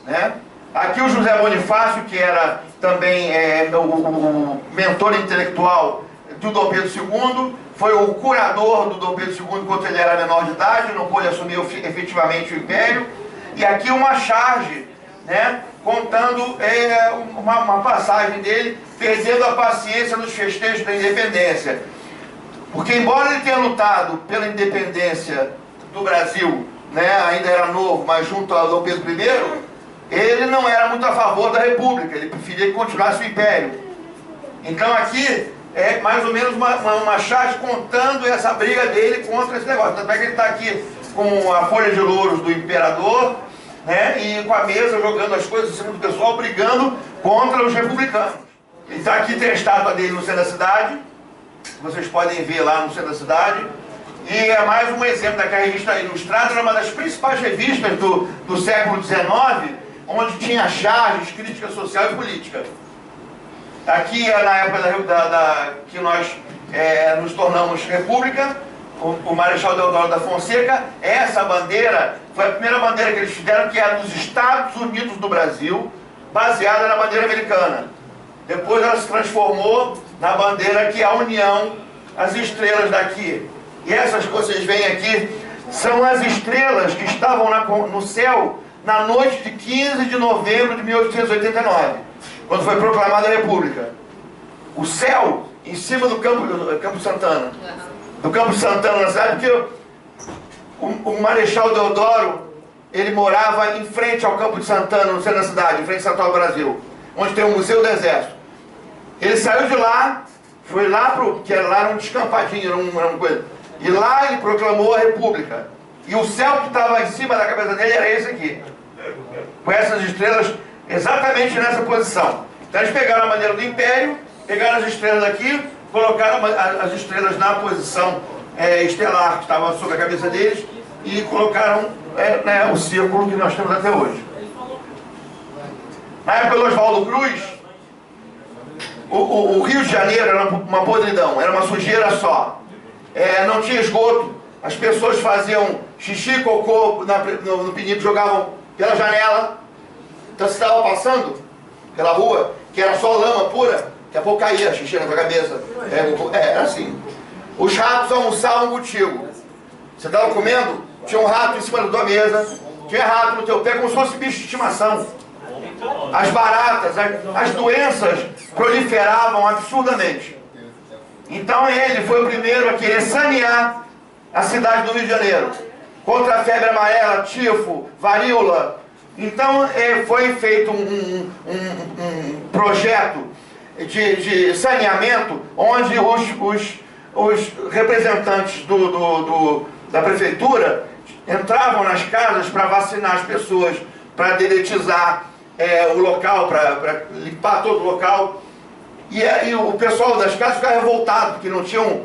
né? Aqui o José Bonifácio, que era também o mentor intelectual do Dom Pedro II, foi o curador do Dom Pedro II enquanto ele era menor de idade, não pôde assumir efetivamente o império. E aqui uma charge, né, contando uma passagem dele, perdendo a paciência nos festejos da independência. Porque embora ele tenha lutado pela independência do Brasil, né, ainda era novo, mas junto ao Dom Pedro I, ele não era muito a favor da República, ele preferia que continuasse o Império. Então aqui é mais ou menos uma charge contando essa briga dele contra esse negócio. Tanto é que ele está aqui com a folha de louros do imperador, né, e com a mesa jogando as coisas em cima do pessoal, brigando contra os republicanos. Então aqui tem a estátua dele no centro da cidade, vocês podem ver lá no centro da cidade. E é mais um exemplo daquela revista Ilustrada, era uma das principais revistas do século XIX, onde tinha charges, crítica social e política. Aqui é na época que nós nos tornamos república, o Marechal Deodoro da Fonseca, essa bandeira foi a primeira bandeira que eles fizeram, que era dos Estados Unidos do Brasil, baseada na bandeira americana. Depois ela se transformou na bandeira que é a União, as estrelas daqui. E essas que vocês veem aqui são as estrelas que estavam no céu na noite de 15 de novembro de 1889, quando foi proclamada a República. O céu em cima do Campo Santana. Do Campo Santana na cidade, porque o Marechal Deodoro, ele morava em frente ao Campo de Santana, no centro da cidade, em frente ao Central do Brasil, onde tem o Museu do Exército. Ele saiu de lá, foi lá que era um descampadinho, era uma coisa. E lá ele proclamou a República. E o céu que estava em cima da cabeça dele era esse aqui, com essas estrelas exatamente nessa posição. Então eles pegaram a bandeira do Império, pegaram as estrelas aqui, colocaram as estrelas na posição estelar que estava sobre a cabeça deles e colocaram o círculo que nós temos até hoje. Na época do Oswaldo Cruz, o Rio de Janeiro era uma podridão, era uma sujeira só. Não tinha esgoto, as pessoas faziam xixi, cocô no pinico, jogavam pela janela. Então você estava passando pela rua, que era só lama pura, daqui a pouco caía xixi na tua cabeça. Era assim. Os ratos almoçavam contigo. Você estava comendo, tinha um rato em cima da tua mesa, tinha rato no teu pé, como se fosse bicho de estimação. As baratas, as doenças proliferavam absurdamente. Então ele foi o primeiro a querer sanear a cidade do Rio de Janeiro contra a febre amarela, tifo, varíola. Então foi feito um projeto de saneamento onde os representantes da prefeitura entravam nas casas para vacinar as pessoas, para dedetizar o local, para limpar todo o local. E o pessoal das casas ficava revoltado, porque não tinham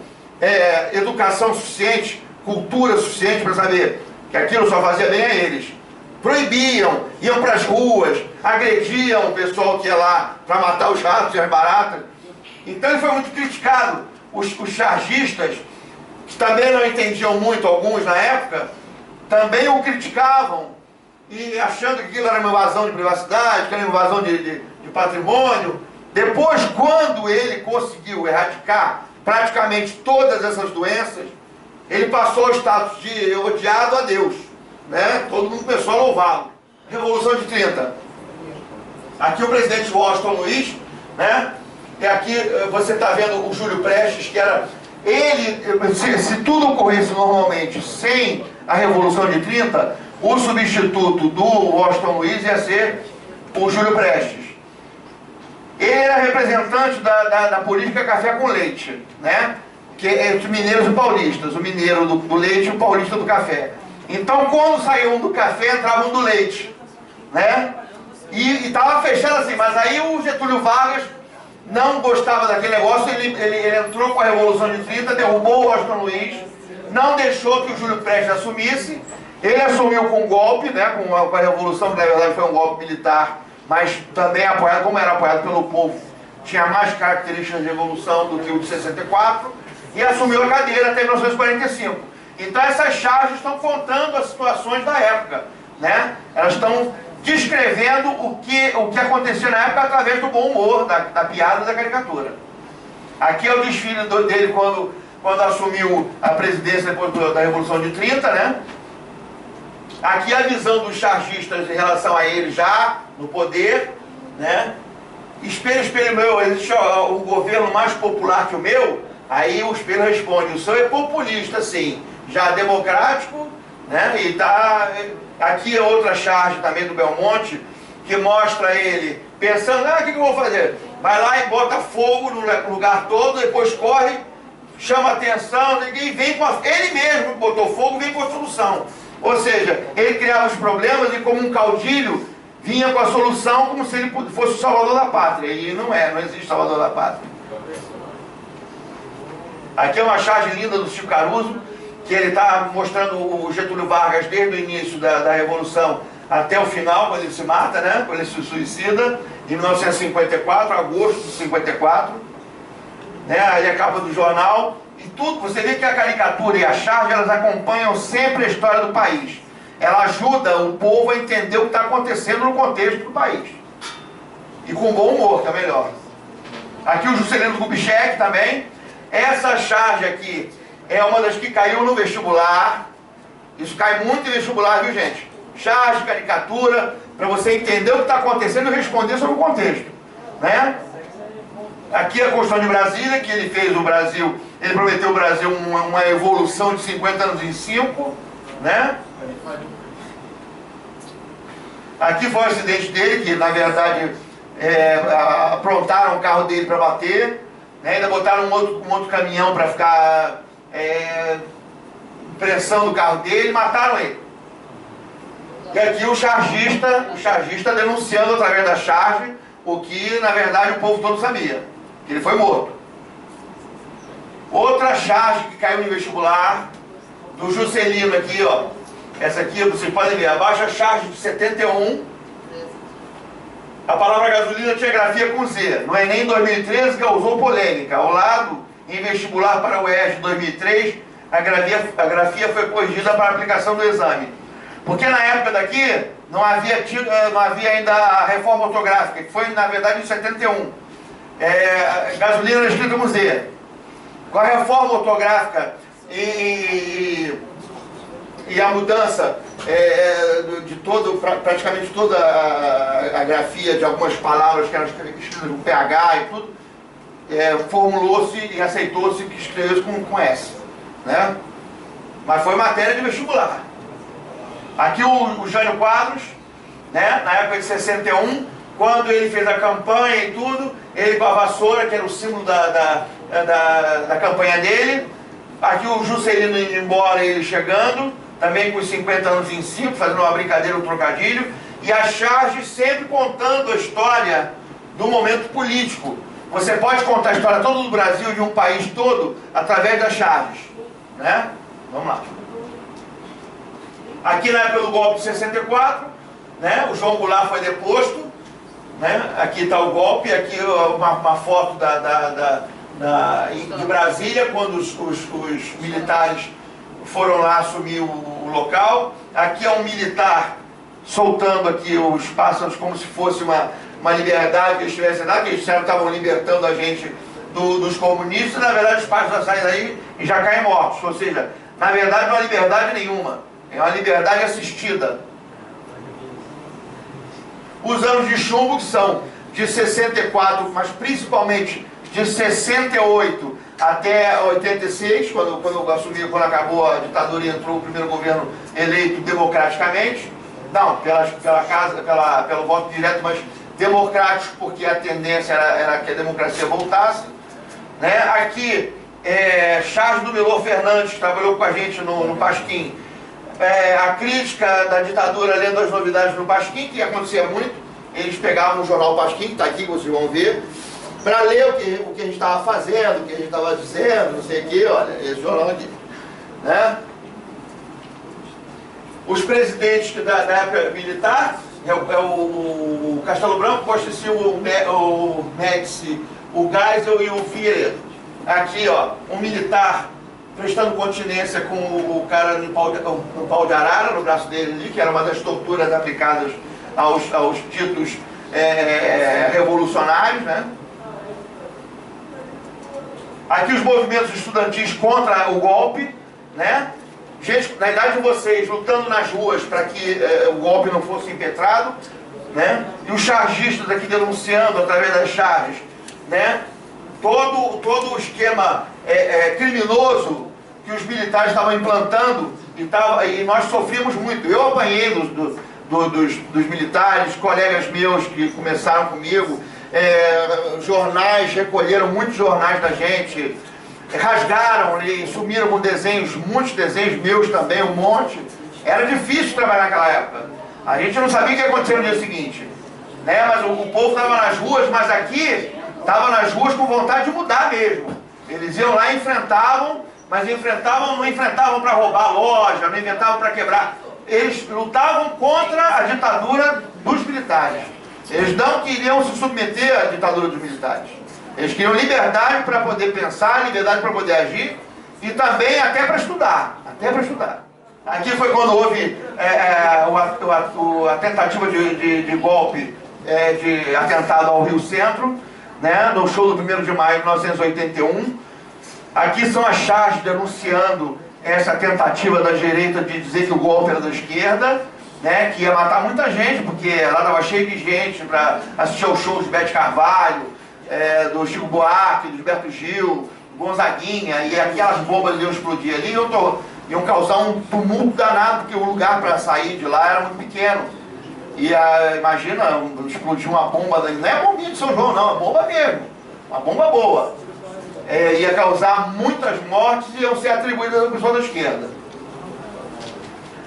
educação suficiente, cultura suficiente para saber que aquilo só fazia bem a eles. Proibiam, iam para as ruas, agrediam o pessoal que ia lá para matar os ratos e as baratas. Então ele foi muito criticado. Os chargistas, que também não entendiam muito, alguns na época, também o criticavam, e achando que aquilo era uma invasão de privacidade, que era uma invasão de patrimônio. Depois, quando ele conseguiu erradicar praticamente todas essas doenças, ele passou o status de odiado a Deus, né? Todo mundo começou a louvá-lo. Revolução de 30. Aqui o presidente Washington Luiz, né? E aqui você está vendo o Júlio Prestes, que era ele, se tudo ocorresse normalmente sem a Revolução de 30, o substituto do Washington Luiz ia ser o Júlio Prestes. Ele era representante da política café com leite, né? Que é os mineiros e paulistas, o mineiro do leite e o paulista do café. Então, quando saiu um do café, entrava um do leite, né? E estava fechado assim, mas aí o Getúlio Vargas não gostava daquele negócio, ele entrou com a Revolução de 30, derrubou o Washington Luiz, não deixou que o Júlio Prestes assumisse, ele assumiu com um golpe, né? Com a Revolução, que na verdade foi um golpe militar, mas também apoiado, como era apoiado pelo povo, tinha mais características de revolução do que o de 64, e assumiu a cadeira até 1945. Então essas charges estão contando as situações da época, né? Elas estão descrevendo o que acontecia na época através do bom humor, da piada e da caricatura. Aqui é o desfile dele quando assumiu a presidência depois da Revolução de 30, né? Aqui a visão dos chargistas em relação a ele já no poder, né? Espelho, espelho meu, existe um governo mais popular que o meu? Aí o espelho responde, o seu é populista, sim, já democrático, né? E tá... Aqui é outra charge também do Belmonte, que mostra ele pensando, o que eu vou fazer? Vai lá e bota fogo no lugar todo, depois corre, chama atenção, e vem com ele mesmo botou fogo, vem com a solução. Ou seja, ele criava os problemas e como um caudilho, vinha com a solução como se ele fosse o salvador da pátria. E não existe salvador da pátria. Aqui é uma charge linda do Chico Caruso, que ele está mostrando o Getúlio Vargas desde o início da Revolução até o final, quando ele se mata, né? Quando ele se suicida, em 1954, agosto de 54. Né? Aí a capa do jornal. E tudo, você vê que a caricatura e a charge, elas acompanham sempre a história do país. Ela ajuda o povo a entender o que está acontecendo no contexto do país. E com bom humor, que é melhor. Aqui o Juscelino Kubitschek também. Essa charge aqui é uma das que caiu no vestibular. Isso cai muito em vestibular, viu, gente? Charge, caricatura, para você entender o que está acontecendo e responder sobre o contexto. Né? Aqui a Constituição de Brasília, que ele fez o Brasil, ele prometeu ao Brasil uma evolução de 50 anos em 5, né? Aqui foi o acidente dele, que na verdade aprontaram o carro dele para bater, né? Ainda botaram um outro caminhão para ficar pressão do carro dele e mataram ele. E aqui o chargista denunciando através da charge o que na verdade o povo todo sabia, que ele foi morto. Outra charge que caiu no vestibular, do Juscelino aqui, ó. Essa aqui, vocês podem ver, abaixo a charge de 71. A palavra gasolina tinha grafia com Z. No Enem 2013 causou polêmica. Ao lado, em vestibular para o UERJ 2003, a grafia foi corrigida para a aplicação do exame. Porque na época daqui, não havia ainda a reforma ortográfica, que foi, na verdade, em 71. Gasolina era escrita com Z. Com a reforma ortográfica e a mudança de praticamente toda a grafia de algumas palavras que eram escritas com PH e tudo, formulou-se e aceitou-se que escrevesse com S, né? Mas foi matéria de vestibular. Aqui o Jânio Quadros, né? Na época de 61, quando ele fez a campanha e tudo, ele com a vassoura, que era o símbolo da campanha dele. Aqui o Juscelino indo embora, ele chegando, também com os 50 anos em 5, fazendo uma brincadeira, um trocadilho. E a charge sempre contando a história do momento político. Você pode contar a história toda do Brasil, de um país todo, através das charges, né? Vamos lá. Aqui na época do golpe de 64, né? O João Goulart foi deposto, né? Aqui está o golpe, aqui uma foto de Brasília, quando os militares foram lá assumir o local. Aqui é um militar soltando aqui os pássaros como se fosse uma liberdade que eles tivessem dado, que eles estavam libertando a gente dos comunistas. Na verdade os pássaros saem daí e já caem mortos. Ou seja, na verdade não há liberdade nenhuma, é uma liberdade assistida. Os anos de chumbo, que são de 64, mas principalmente de 68 até 86, quando acabou a ditadura e entrou o primeiro governo eleito democraticamente. Não, pelo voto direto, mas democrático, porque a tendência era que a democracia voltasse. Né? Aqui, Charles do Milor Fernandes, que trabalhou com a gente no Pasquim. A crítica da ditadura lendo as novidades no Pasquim, que acontecia muito. Eles pegavam o jornal Pasquim, que está aqui, que vocês vão ver, para ler o que a gente estava fazendo, o que a gente estava dizendo, não sei o que, olha, esse jornal aqui. Né? Os presidentes da época militar, o Castelo Branco, Costa e Silva, o Médici, o Geisel e o Figueiredo. Aqui, ó, um militar prestando continência com o cara no pau de arara, no braço dele ali, que era uma das torturas aplicadas aos ditos revolucionários, né? Aqui os movimentos estudantis contra o golpe, né? Gente, na idade de vocês, lutando nas ruas para que o golpe não fosse impetrado, né? E os chargistas aqui denunciando através das charges, né? Todo o esquema criminoso que os militares estavam implantando e nós sofrimos muito. Eu apanhei dos militares, colegas meus que começaram comigo, jornais, recolheram muitos jornais da gente, rasgaram e sumiram com desenhos, muitos desenhos meus também, um monte. Era difícil trabalhar naquela época. A gente não sabia o que ia acontecer no dia seguinte, né? Mas o povo estava nas ruas, mas aqui estava nas ruas com vontade de mudar mesmo. Eles iam lá e enfrentavam, mas não enfrentavam para roubar a loja, não enfrentavam para quebrar. Eles lutavam contra a ditadura dos militares. Eles não queriam se submeter à ditadura dos militares. Eles queriam liberdade para poder pensar, liberdade para poder agir e também até para estudar. Aqui foi quando houve a tentativa de golpe, de atentado ao Rio Centro, né, no show do 1º de maio de 1981. Aqui são as charges denunciando essa tentativa da direita de dizer que o golpe era da esquerda, né, que ia matar muita gente, porque lá estava cheio de gente para assistir ao show de Bete Carvalho, do Chico Buarque, do Gilberto Gil, Gonzaguinha, e aquelas bombas iam explodir ali, iam causar um tumulto danado, porque o lugar para sair de lá era muito pequeno. E imagina, explodir uma bomba, não é a bombinha de São João não, é bomba mesmo, uma bomba boa. Ia causar muitas mortes e iam ser atribuídas à pessoa da esquerda.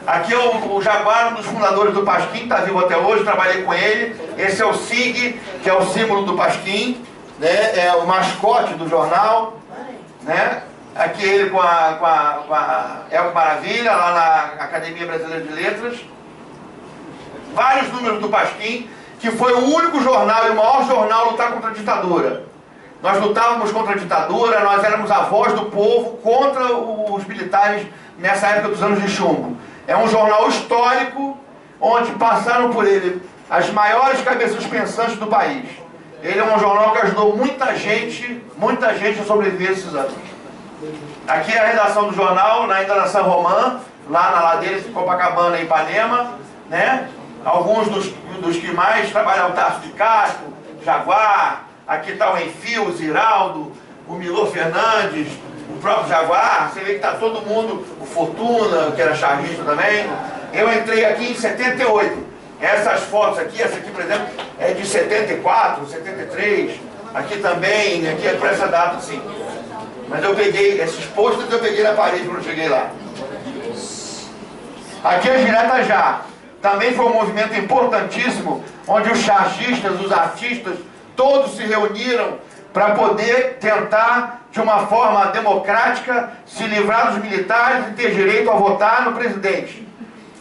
Aqui é o Jaguar, um dos fundadores do Pasquim, está vivo até hoje, trabalhei com ele. Esse é o SIG, que é o símbolo do Pasquim, né? É o mascote do jornal, né? Aqui ele com a Elco Maravilha, lá na Academia Brasileira de Letras. Vários números do Pasquim, que foi o único jornal e o maior jornal a lutar contra a ditadura. Nós lutávamos contra a ditadura, nós éramos a voz do povo contra os militares nessa época dos anos de chumbo. É um jornal histórico, onde passaram por ele as maiores cabeças pensantes do país. Ele é um jornal que ajudou muita gente a sobreviver esses anos. Aqui é a redação do jornal, ainda na San Román, lá na ladeira de Copacabana, em Ipanema, né? Alguns dos que mais trabalham, o Tarso de Castro, Jaguar, aqui está o Enfio, o Ziraldo, o Milor Fernandes, o próprio Jaguar. Você vê que está todo mundo, o Fortuna, que era chargista também. Eu entrei aqui em 78. Essas fotos aqui, essa aqui, por exemplo, é de 74, 73. Aqui também, aqui é por essa data, sim. Mas eu peguei, esses posters eu peguei na parede quando eu cheguei lá. Aqui é Direta Já. Também foi um movimento importantíssimo, onde os chargistas, os artistas, todos se reuniram para poder tentar, de uma forma democrática, se livrar dos militares e ter direito a votar no presidente.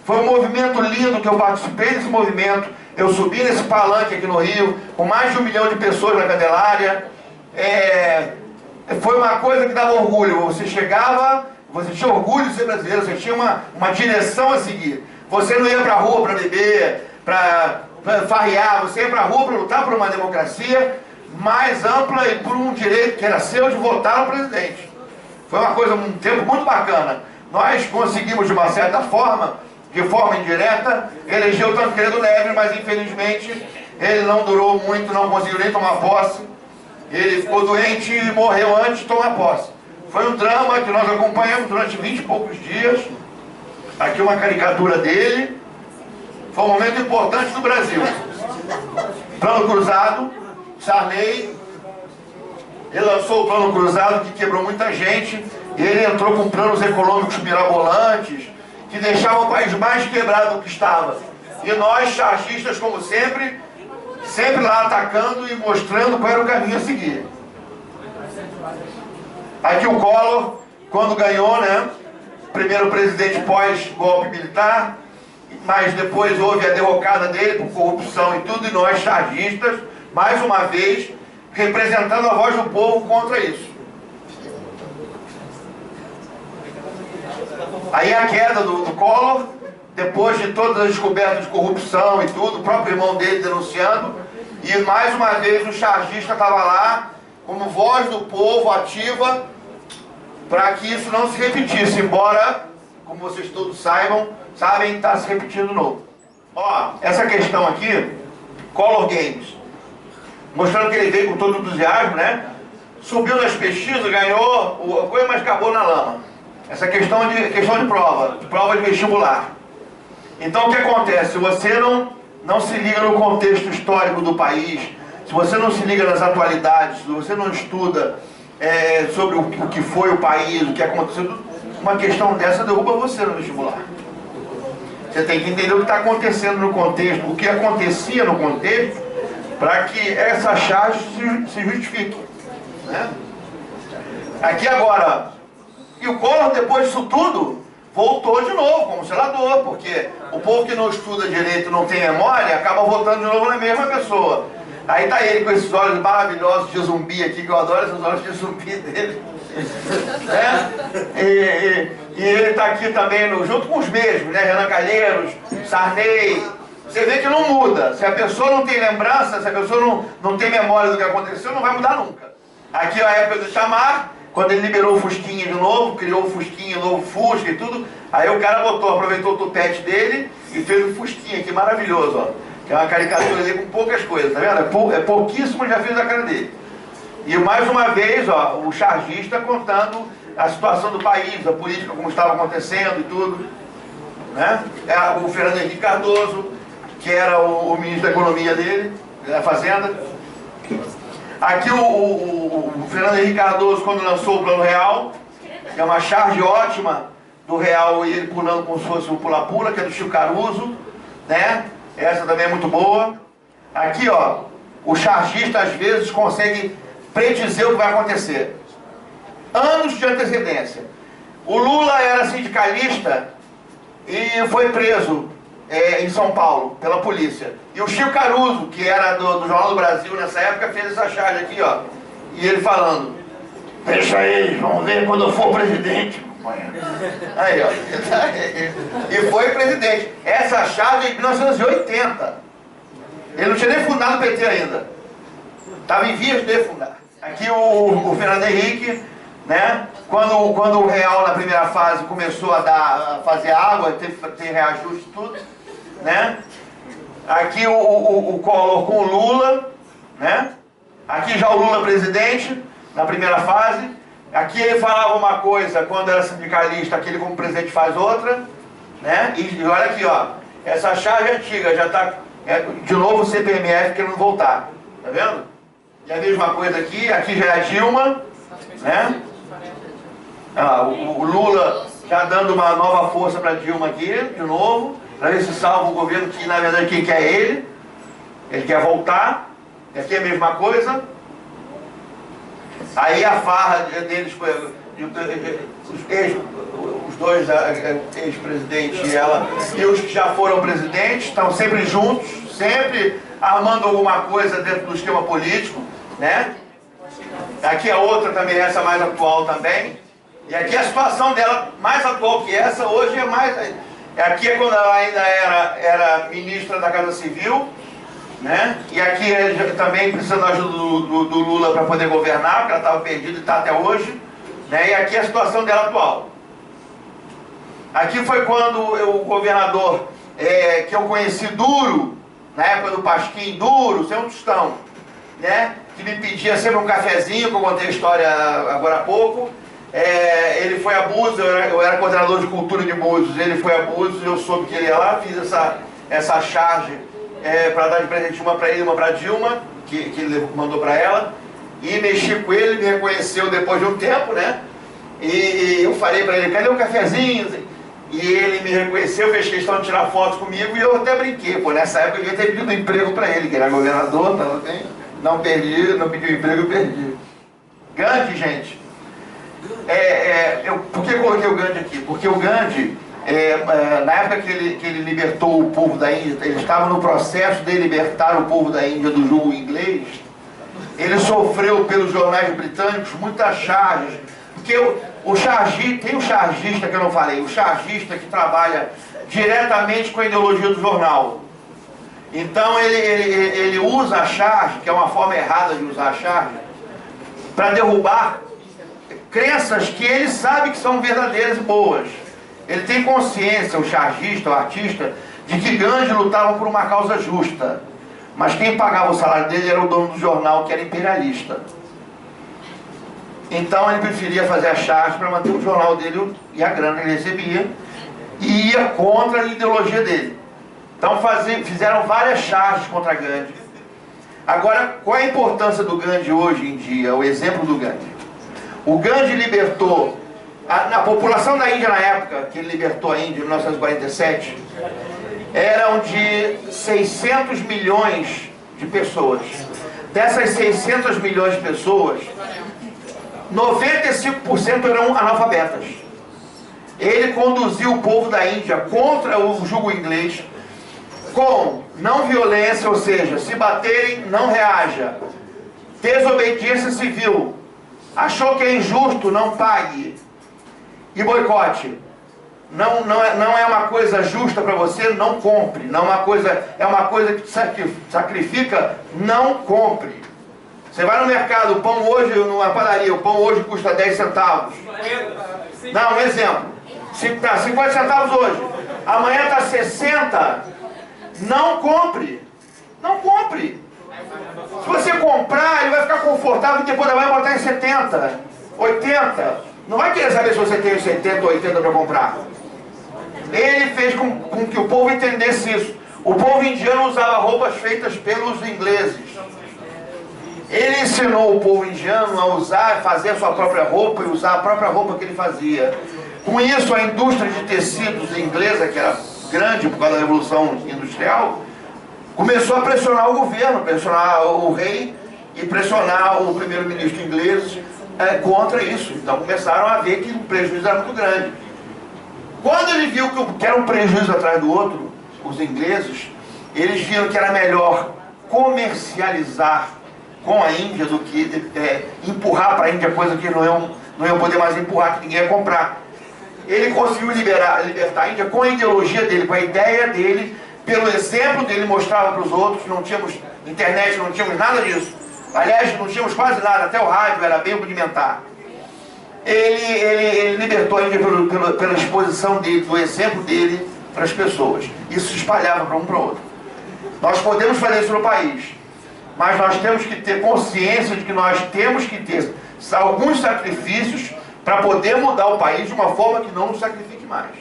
Foi um movimento lindo que eu participei desse movimento. Eu subi nesse palanque aqui no Rio, com mais de 1 milhão de pessoas na Candelária. Foi uma coisa que dava orgulho. Você chegava, você tinha orgulho de ser brasileiro, você tinha uma direção a seguir. Você não ia para a rua para beber, para farrear, você ia para a rua para lutar por uma democracia mais ampla e por um direito que era seu de votar no presidente. Foi uma coisa, um tempo muito bacana. Nós conseguimos, de uma certa forma, de forma indireta, eleger o Tancredo Neves, mas infelizmente ele não durou muito, não conseguiu nem tomar posse. Ele ficou doente e morreu antes de tomar posse. Foi um drama que nós acompanhamos durante 20 e poucos dias. Aqui uma caricatura dele. Foi um momento importante do Brasil. Plano Cruzado, Sarney, ele lançou o Plano Cruzado, que quebrou muita gente. Ele entrou com planos econômicos mirabolantes, que deixavam o país mais quebrado do que estava. E nós, chargistas, como sempre lá atacando e mostrando qual era o caminho a seguir. Aqui o Collor, quando ganhou, né? Primeiro presidente pós-golpe militar, mas depois houve a derrocada dele por corrupção e tudo, e nós, chargistas, mais uma vez, representando a voz do povo contra isso. Aí a queda do Collor, depois de todas as descobertas de corrupção e tudo, o próprio irmão dele denunciando, e mais uma vez o chargista estava lá, como voz do povo ativa, para que isso não se repetisse, embora, como vocês todos sabem, está se repetindo de novo. Ó, essa questão aqui, Collor Games, mostrando que ele veio com todo entusiasmo, né? Subiu nas pesquisas, ganhou a coisa, mas acabou na lama. Essa questão de prova de vestibular. Então o que acontece? Se você não se liga no contexto histórico do país, se você não se liga nas atualidades, se você não estuda sobre o que foi o país, o que aconteceu, uma questão dessa derruba você no vestibular. Você tem que entender o que está acontecendo no contexto, o que acontecia no contexto, para que essa charge se justifique. Né? Aqui agora, e o Collor, depois disso tudo, voltou de novo como senador, porque o povo que não estuda direito, não tem memória, acaba votando de novo na mesma pessoa. Aí tá ele com esses olhos maravilhosos de zumbi aqui, que eu adoro esses olhos de zumbi dele. E ele tá aqui também, junto com os mesmos, né? Renan Calheiros, Sarney. Você vê que não muda. Se a pessoa não tem lembrança, se a pessoa não tem memória do que aconteceu, não vai mudar nunca. Aqui é a época do Itamar, quando ele liberou o Fusquinha de novo, criou o Fusquinha, o novo Fusca e tudo, aí o cara aproveitou o tupete dele e fez o Fusquinha, que maravilhoso, ó. Que é uma caricatura ali com poucas coisas, tá vendo? É pouquíssimo, já fiz a cara dele. E mais uma vez, ó, o chargista contando a situação do país, a política, como estava acontecendo e tudo. Né? O Fernando Henrique Cardoso, que era o ministro da Economia dele, da Fazenda. Aqui o Fernando Henrique Cardoso, quando lançou o Plano Real, que é uma charge ótima do Real, e ele pulando como se fosse o pula-pula, que é do Chico Caruso, né? Essa também é muito boa. Aqui, ó, o chargista às vezes consegue predizer o que vai acontecer. Anos de antecedência. O Lula era sindicalista e foi preso em São Paulo pela polícia. E o Chico Caruso, que era do Jornal do Brasil nessa época, fez essa charge aqui, ó. E ele falando: deixa eles, vamos ver quando eu for presidente. Aí, ó. E foi presidente. Essa charge é em 1980. Ele não tinha nem fundado o PT ainda. Estava em vias de fundar. Aqui o Fernando Henrique, né? Quando o Real na primeira fase começou a fazer água, teve reajuste e tudo, né? Aqui o Collor com o Lula, né? Aqui já o Lula presidente, na primeira fase. Aqui ele falava uma coisa quando era sindicalista, aqui ele como presidente faz outra, né? E olha aqui, ó, essa charge antiga já está, de novo o CPMF querendo voltar, tá vendo? E a mesma coisa aqui já é a Dilma, né? O Lula já dando uma nova força para Dilma aqui, de novo, para ver se salva o governo, que na verdade quem quer é ele quer voltar. E aqui é a mesma coisa. Aí a farra deles, os dois ex-presidentes e os que já foram presidentes, estão sempre juntos, sempre armando alguma coisa dentro do esquema político, né? Aqui a outra também, essa mais atual também. E aqui a situação dela, mais atual que essa, hoje é mais... Aqui é quando ela ainda era ministra da Casa Civil, né? E aqui também precisando da ajuda do Lula para poder governar, porque ela estava perdida e está até hoje, né? E aqui a situação dela atual. Aqui foi quando o governador, que eu conheci duro, na época do Pasquim, duro, sem um tostão, né? Que me pedia sempre um cafezinho, que eu contei a história agora há pouco. Ele foi a Búzios, eu era coordenador de cultura de Búzios, ele foi a Búzios, eu soube que ele ia lá, fiz essa charge para dar de presente uma para ele e uma para Dilma, que ele mandou para ela, e mexi com ele, me reconheceu depois de um tempo, né? E eu falei para ele: cadê o cafezinho? E ele me reconheceu, fez questão de tirar fotos comigo, e eu até brinquei, pô, nessa época eu ia ter pedido emprego para ele, que era governador, não pediu emprego, eu perdi. Gandhi, gente, por que eu coloquei o Gandhi aqui? Porque o Gandhi, na época que ele libertou o povo da Índia, ele estava no processo de libertar o povo da Índia do jugo inglês. Ele sofreu pelos jornais britânicos muitas charges, porque Tem o chargista que eu não falei, o chargista que trabalha diretamente com a ideologia do jornal. Então ele usa a charge, que é uma forma errada de usar a charge, para derrubar crenças que ele sabe que são verdadeiras e boas. Ele tem consciência, o chargista, o artista, de que Gandhi lutava por uma causa justa. Mas quem pagava o salário dele era o dono do jornal, que era imperialista. Então ele preferia fazer a charge para manter o jornal dele e a grana que ele recebia, e ia contra a ideologia dele. Então fizeram várias charges contra Gandhi. Agora, qual é a importância do Gandhi hoje em dia, o exemplo do Gandhi? O Gandhi libertou, a população da Índia na época, que ele libertou a Índia em 1947, eram de 600 milhões de pessoas. Dessas 600 milhões de pessoas, 95% eram analfabetas. Ele conduziu o povo da Índia contra o jugo inglês, com não violência, ou seja, se baterem, não reaja. Desobediência civil. Achou que é injusto, não pague. E boicote. Não é uma coisa justa para você, não compre. Não é uma coisa que sacrifica, não compre. Você vai no mercado, o pão hoje, numa padaria, o pão hoje custa 10 centavos. Não, um exemplo. Tá 50 centavos hoje. Amanhã está 60. Não compre. Não compre. Se você comprar, ele vai ficar confortável e depois vai botar em 70, 80. Não vai querer saber se você tem 70 ou 80 para comprar. Ele fez com que o povo entendesse isso. O povo indiano usava roupas feitas pelos ingleses. Ele ensinou o povo indiano a usar, fazer a sua própria roupa e usar a própria roupa que ele fazia. Com isso, a indústria de tecidos inglesa, que era grande por causa da Revolução Industrial, começou a pressionar o governo, pressionar o rei e pressionar o primeiro-ministro inglês contra isso. Então começaram a ver que o prejuízo era muito grande. Quando ele viu que era um prejuízo atrás do outro, os ingleses, eles viram que era melhor comercializar com a Índia do que empurrar para a Índia coisa que não iam poder mais empurrar, que ninguém ia comprar. Ele conseguiu libertar a Índia com a ideologia dele, com a ideia dele, pelo exemplo dele, mostrava para os outros. Não tínhamos internet, não tínhamos nada disso. Aliás, não tínhamos quase nada, até o rádio era bem rudimentar. Ele libertou a Índia pela exposição dele, do exemplo dele para as pessoas. Isso se espalhava para um para o outro. Nós podemos fazer isso no país, mas nós temos que ter consciência de que nós temos que ter alguns sacrifícios para poder mudar o país de uma forma que não nos sacrifique mais.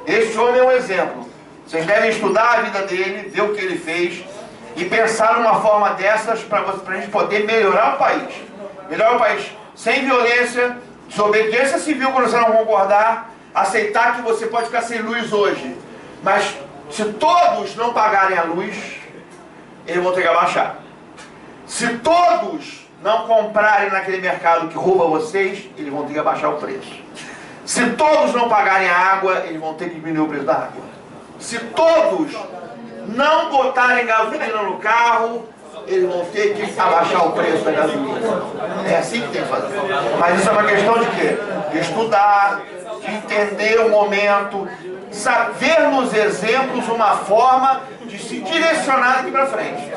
Este homem é um exemplo. Vocês devem estudar a vida dele, ver o que ele fez e pensar numa forma dessas para a gente poder melhorar o país. Melhorar o país sem violência, desobediência civil quando você não concordar, aceitar que você pode ficar sem luz hoje. Mas se todos não pagarem a luz, eles vão ter que abaixar. Se todos não comprarem naquele mercado que rouba vocês, eles vão ter que abaixar o preço. Se todos não pagarem a água, eles vão ter que diminuir o preço da água. Se todos não botarem gasolina no carro, eles vão ter que abaixar o preço da gasolina. É assim que tem que fazer. Mas isso é uma questão de quê? De estudar, de entender o momento, ver nos exemplos uma forma de se direcionar daqui para frente.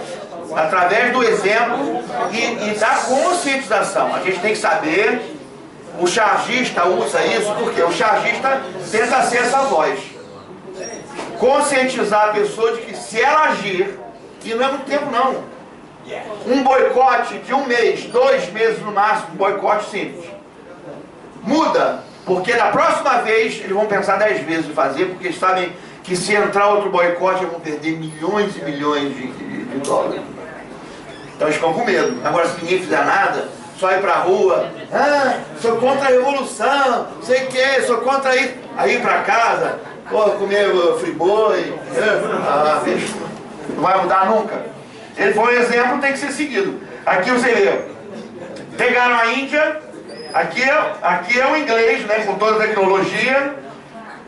Através do exemplo e da conscientização. A gente tem que saber, o chargista usa isso porque o chargista tenta ser essa voz. Conscientizar a pessoa de que se ela agir, e não é muito tempo não, um boicote de 1 mês, 2 meses no máximo, um boicote simples, muda, porque da próxima vez eles vão pensar 10 vezes em fazer, porque eles sabem que se entrar outro boicote eles vão perder milhões e milhões de dólares. Então eles ficam com medo. Agora, se ninguém fizer nada, só ir pra rua, sou contra a revolução, sei o que, sou contra isso, aí ir pra casa, comer friboi, não vai mudar nunca. Ele foi um exemplo, tem que ser seguido. Aqui você vê, pegaram a Índia, aqui é o inglês, né, com toda a tecnologia,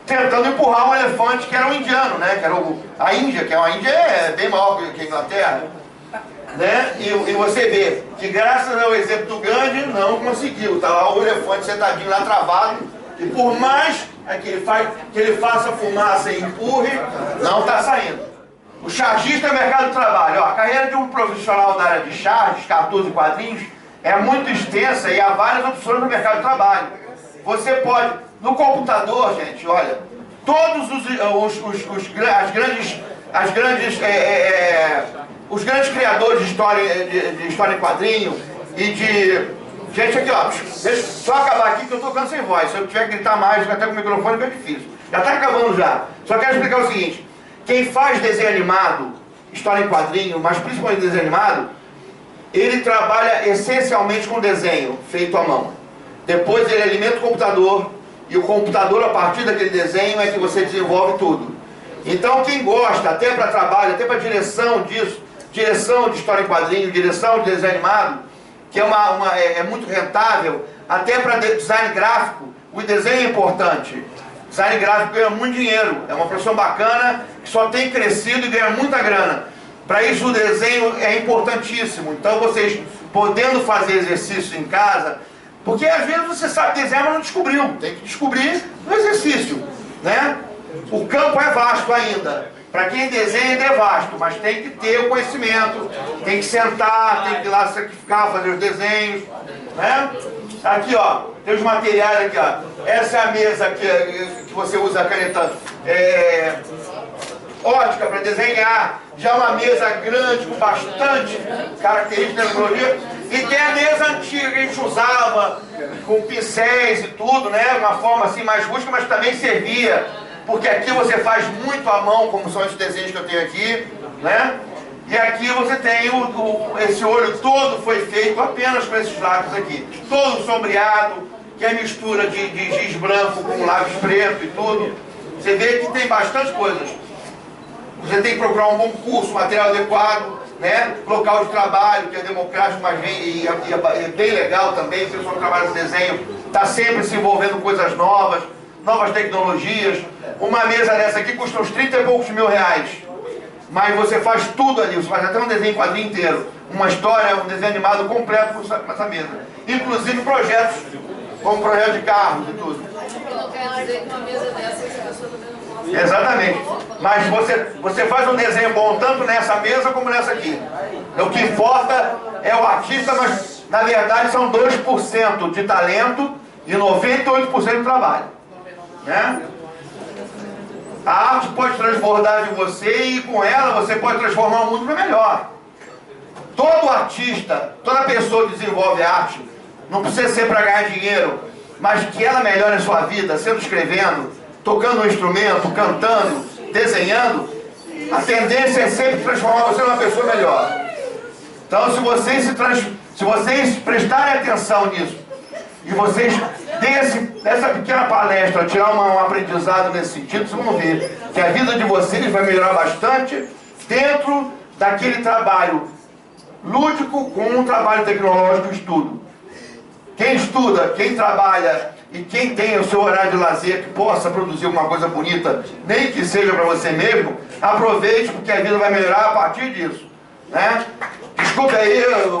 tentando empurrar um elefante que era o indiano, né, que era a Índia, que a Índia é bem maior que a Inglaterra. né? E você vê que graças ao exemplo do Gandhi, não conseguiu. Tá lá o elefante sentadinho lá travado, e por mais que ele faça fumaça e empurre, não está saindo. O chargista é o mercado do trabalho. Ó, a carreira de um profissional da área de charges, cartuchos e quadrinhos, é muito extensa e há várias opções no mercado do trabalho. Você pode, no computador, gente, olha, todos os grandes criadores de história em quadrinho e de... Gente, aqui, ó, deixa eu só acabar aqui que eu tô ficando sem voz. Se eu tiver que gritar mais, até com o microfone, é difícil. Já tá acabando já. Só quero explicar o seguinte. Quem faz desenho animado, história em quadrinho, mas principalmente desenho animado, ele trabalha essencialmente com desenho feito à mão. Depois ele alimenta o computador, e o computador, a partir daquele desenho, é que você desenvolve tudo. Então quem gosta, até para trabalho, até para direção disso, direção de história em quadrinho, direção de desenho animado, que é muito rentável, até para design gráfico, o desenho é importante. Design gráfico ganha muito dinheiro, é uma profissão bacana, que só tem crescido e ganha muita grana. Para isso o desenho é importantíssimo. Então vocês podendo fazer exercício em casa, porque às vezes você sabe desenhar, mas não descobriu. Tem que descobrir no exercício, né? O campo é vasto ainda. Para quem desenha é vasto, mas tem que ter o conhecimento, tem que sentar, tem que ir lá sacrificar, fazer os desenhos, né? Aqui, ó, tem os materiais aqui, ó. Essa é a mesa que você usa a caneta ótica para desenhar. Já uma mesa grande, com bastante característica de tecnologia. E tem a mesa antiga que a gente usava, com pincéis e tudo, né? Uma forma assim mais rústica, mas também servia. Porque aqui você faz muito à mão, como são esses desenhos que eu tenho aqui, né? E aqui você tem esse olho todo foi feito apenas com esses lápis aqui. Todo sombreado, que é mistura de giz branco com lápis preto e tudo. Você vê que tem bastante coisas. Você tem que procurar um bom curso, material adequado, né? Local de trabalho, que é democrático, mas é bem legal também. O pessoal que trabalha com desenho está sempre se envolvendo com coisas novas, novas tecnologias. Uma mesa dessa aqui custa uns 30 e poucos mil reais. Mas você faz tudo ali, você faz até um desenho em quadrinho inteiro. Uma história, um desenho animado completo com essa mesa. Inclusive projetos, como projeto de carros e tudo. Não quer dizer que uma mesa dessa a pessoa também não possa. Exatamente. Mas você faz um desenho bom tanto nessa mesa como nessa aqui. O que importa é o artista, mas na verdade são 2% de talento e 98% de trabalho. Né? A arte pode transbordar de você e com ela você pode transformar o mundo para melhor. Todo artista, toda pessoa que desenvolve arte, não precisa ser para ganhar dinheiro, mas que ela melhore a sua vida, sendo escrevendo, tocando um instrumento, cantando, desenhando, a tendência é sempre transformar você numa pessoa melhor. Então se vocês prestarem atenção nisso, e vocês dessa pequena palestra tirar um aprendizado nesse sentido, vocês vão ver que a vida de vocês vai melhorar bastante dentro daquele trabalho lúdico com um trabalho tecnológico de estudo. Quem estuda, quem trabalha e quem tem o seu horário de lazer que possa produzir uma coisa bonita, nem que seja para você mesmo, aproveite porque a vida vai melhorar a partir disso, né? Desculpe aí, eu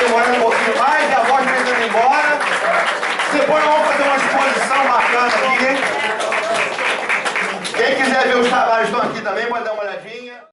demorei um pouquinho mais e a voz está indo embora. Depois nós vamos fazer uma exposição bacana aqui. Quem quiser ver os trabalhos estão aqui também, pode dar uma olhadinha.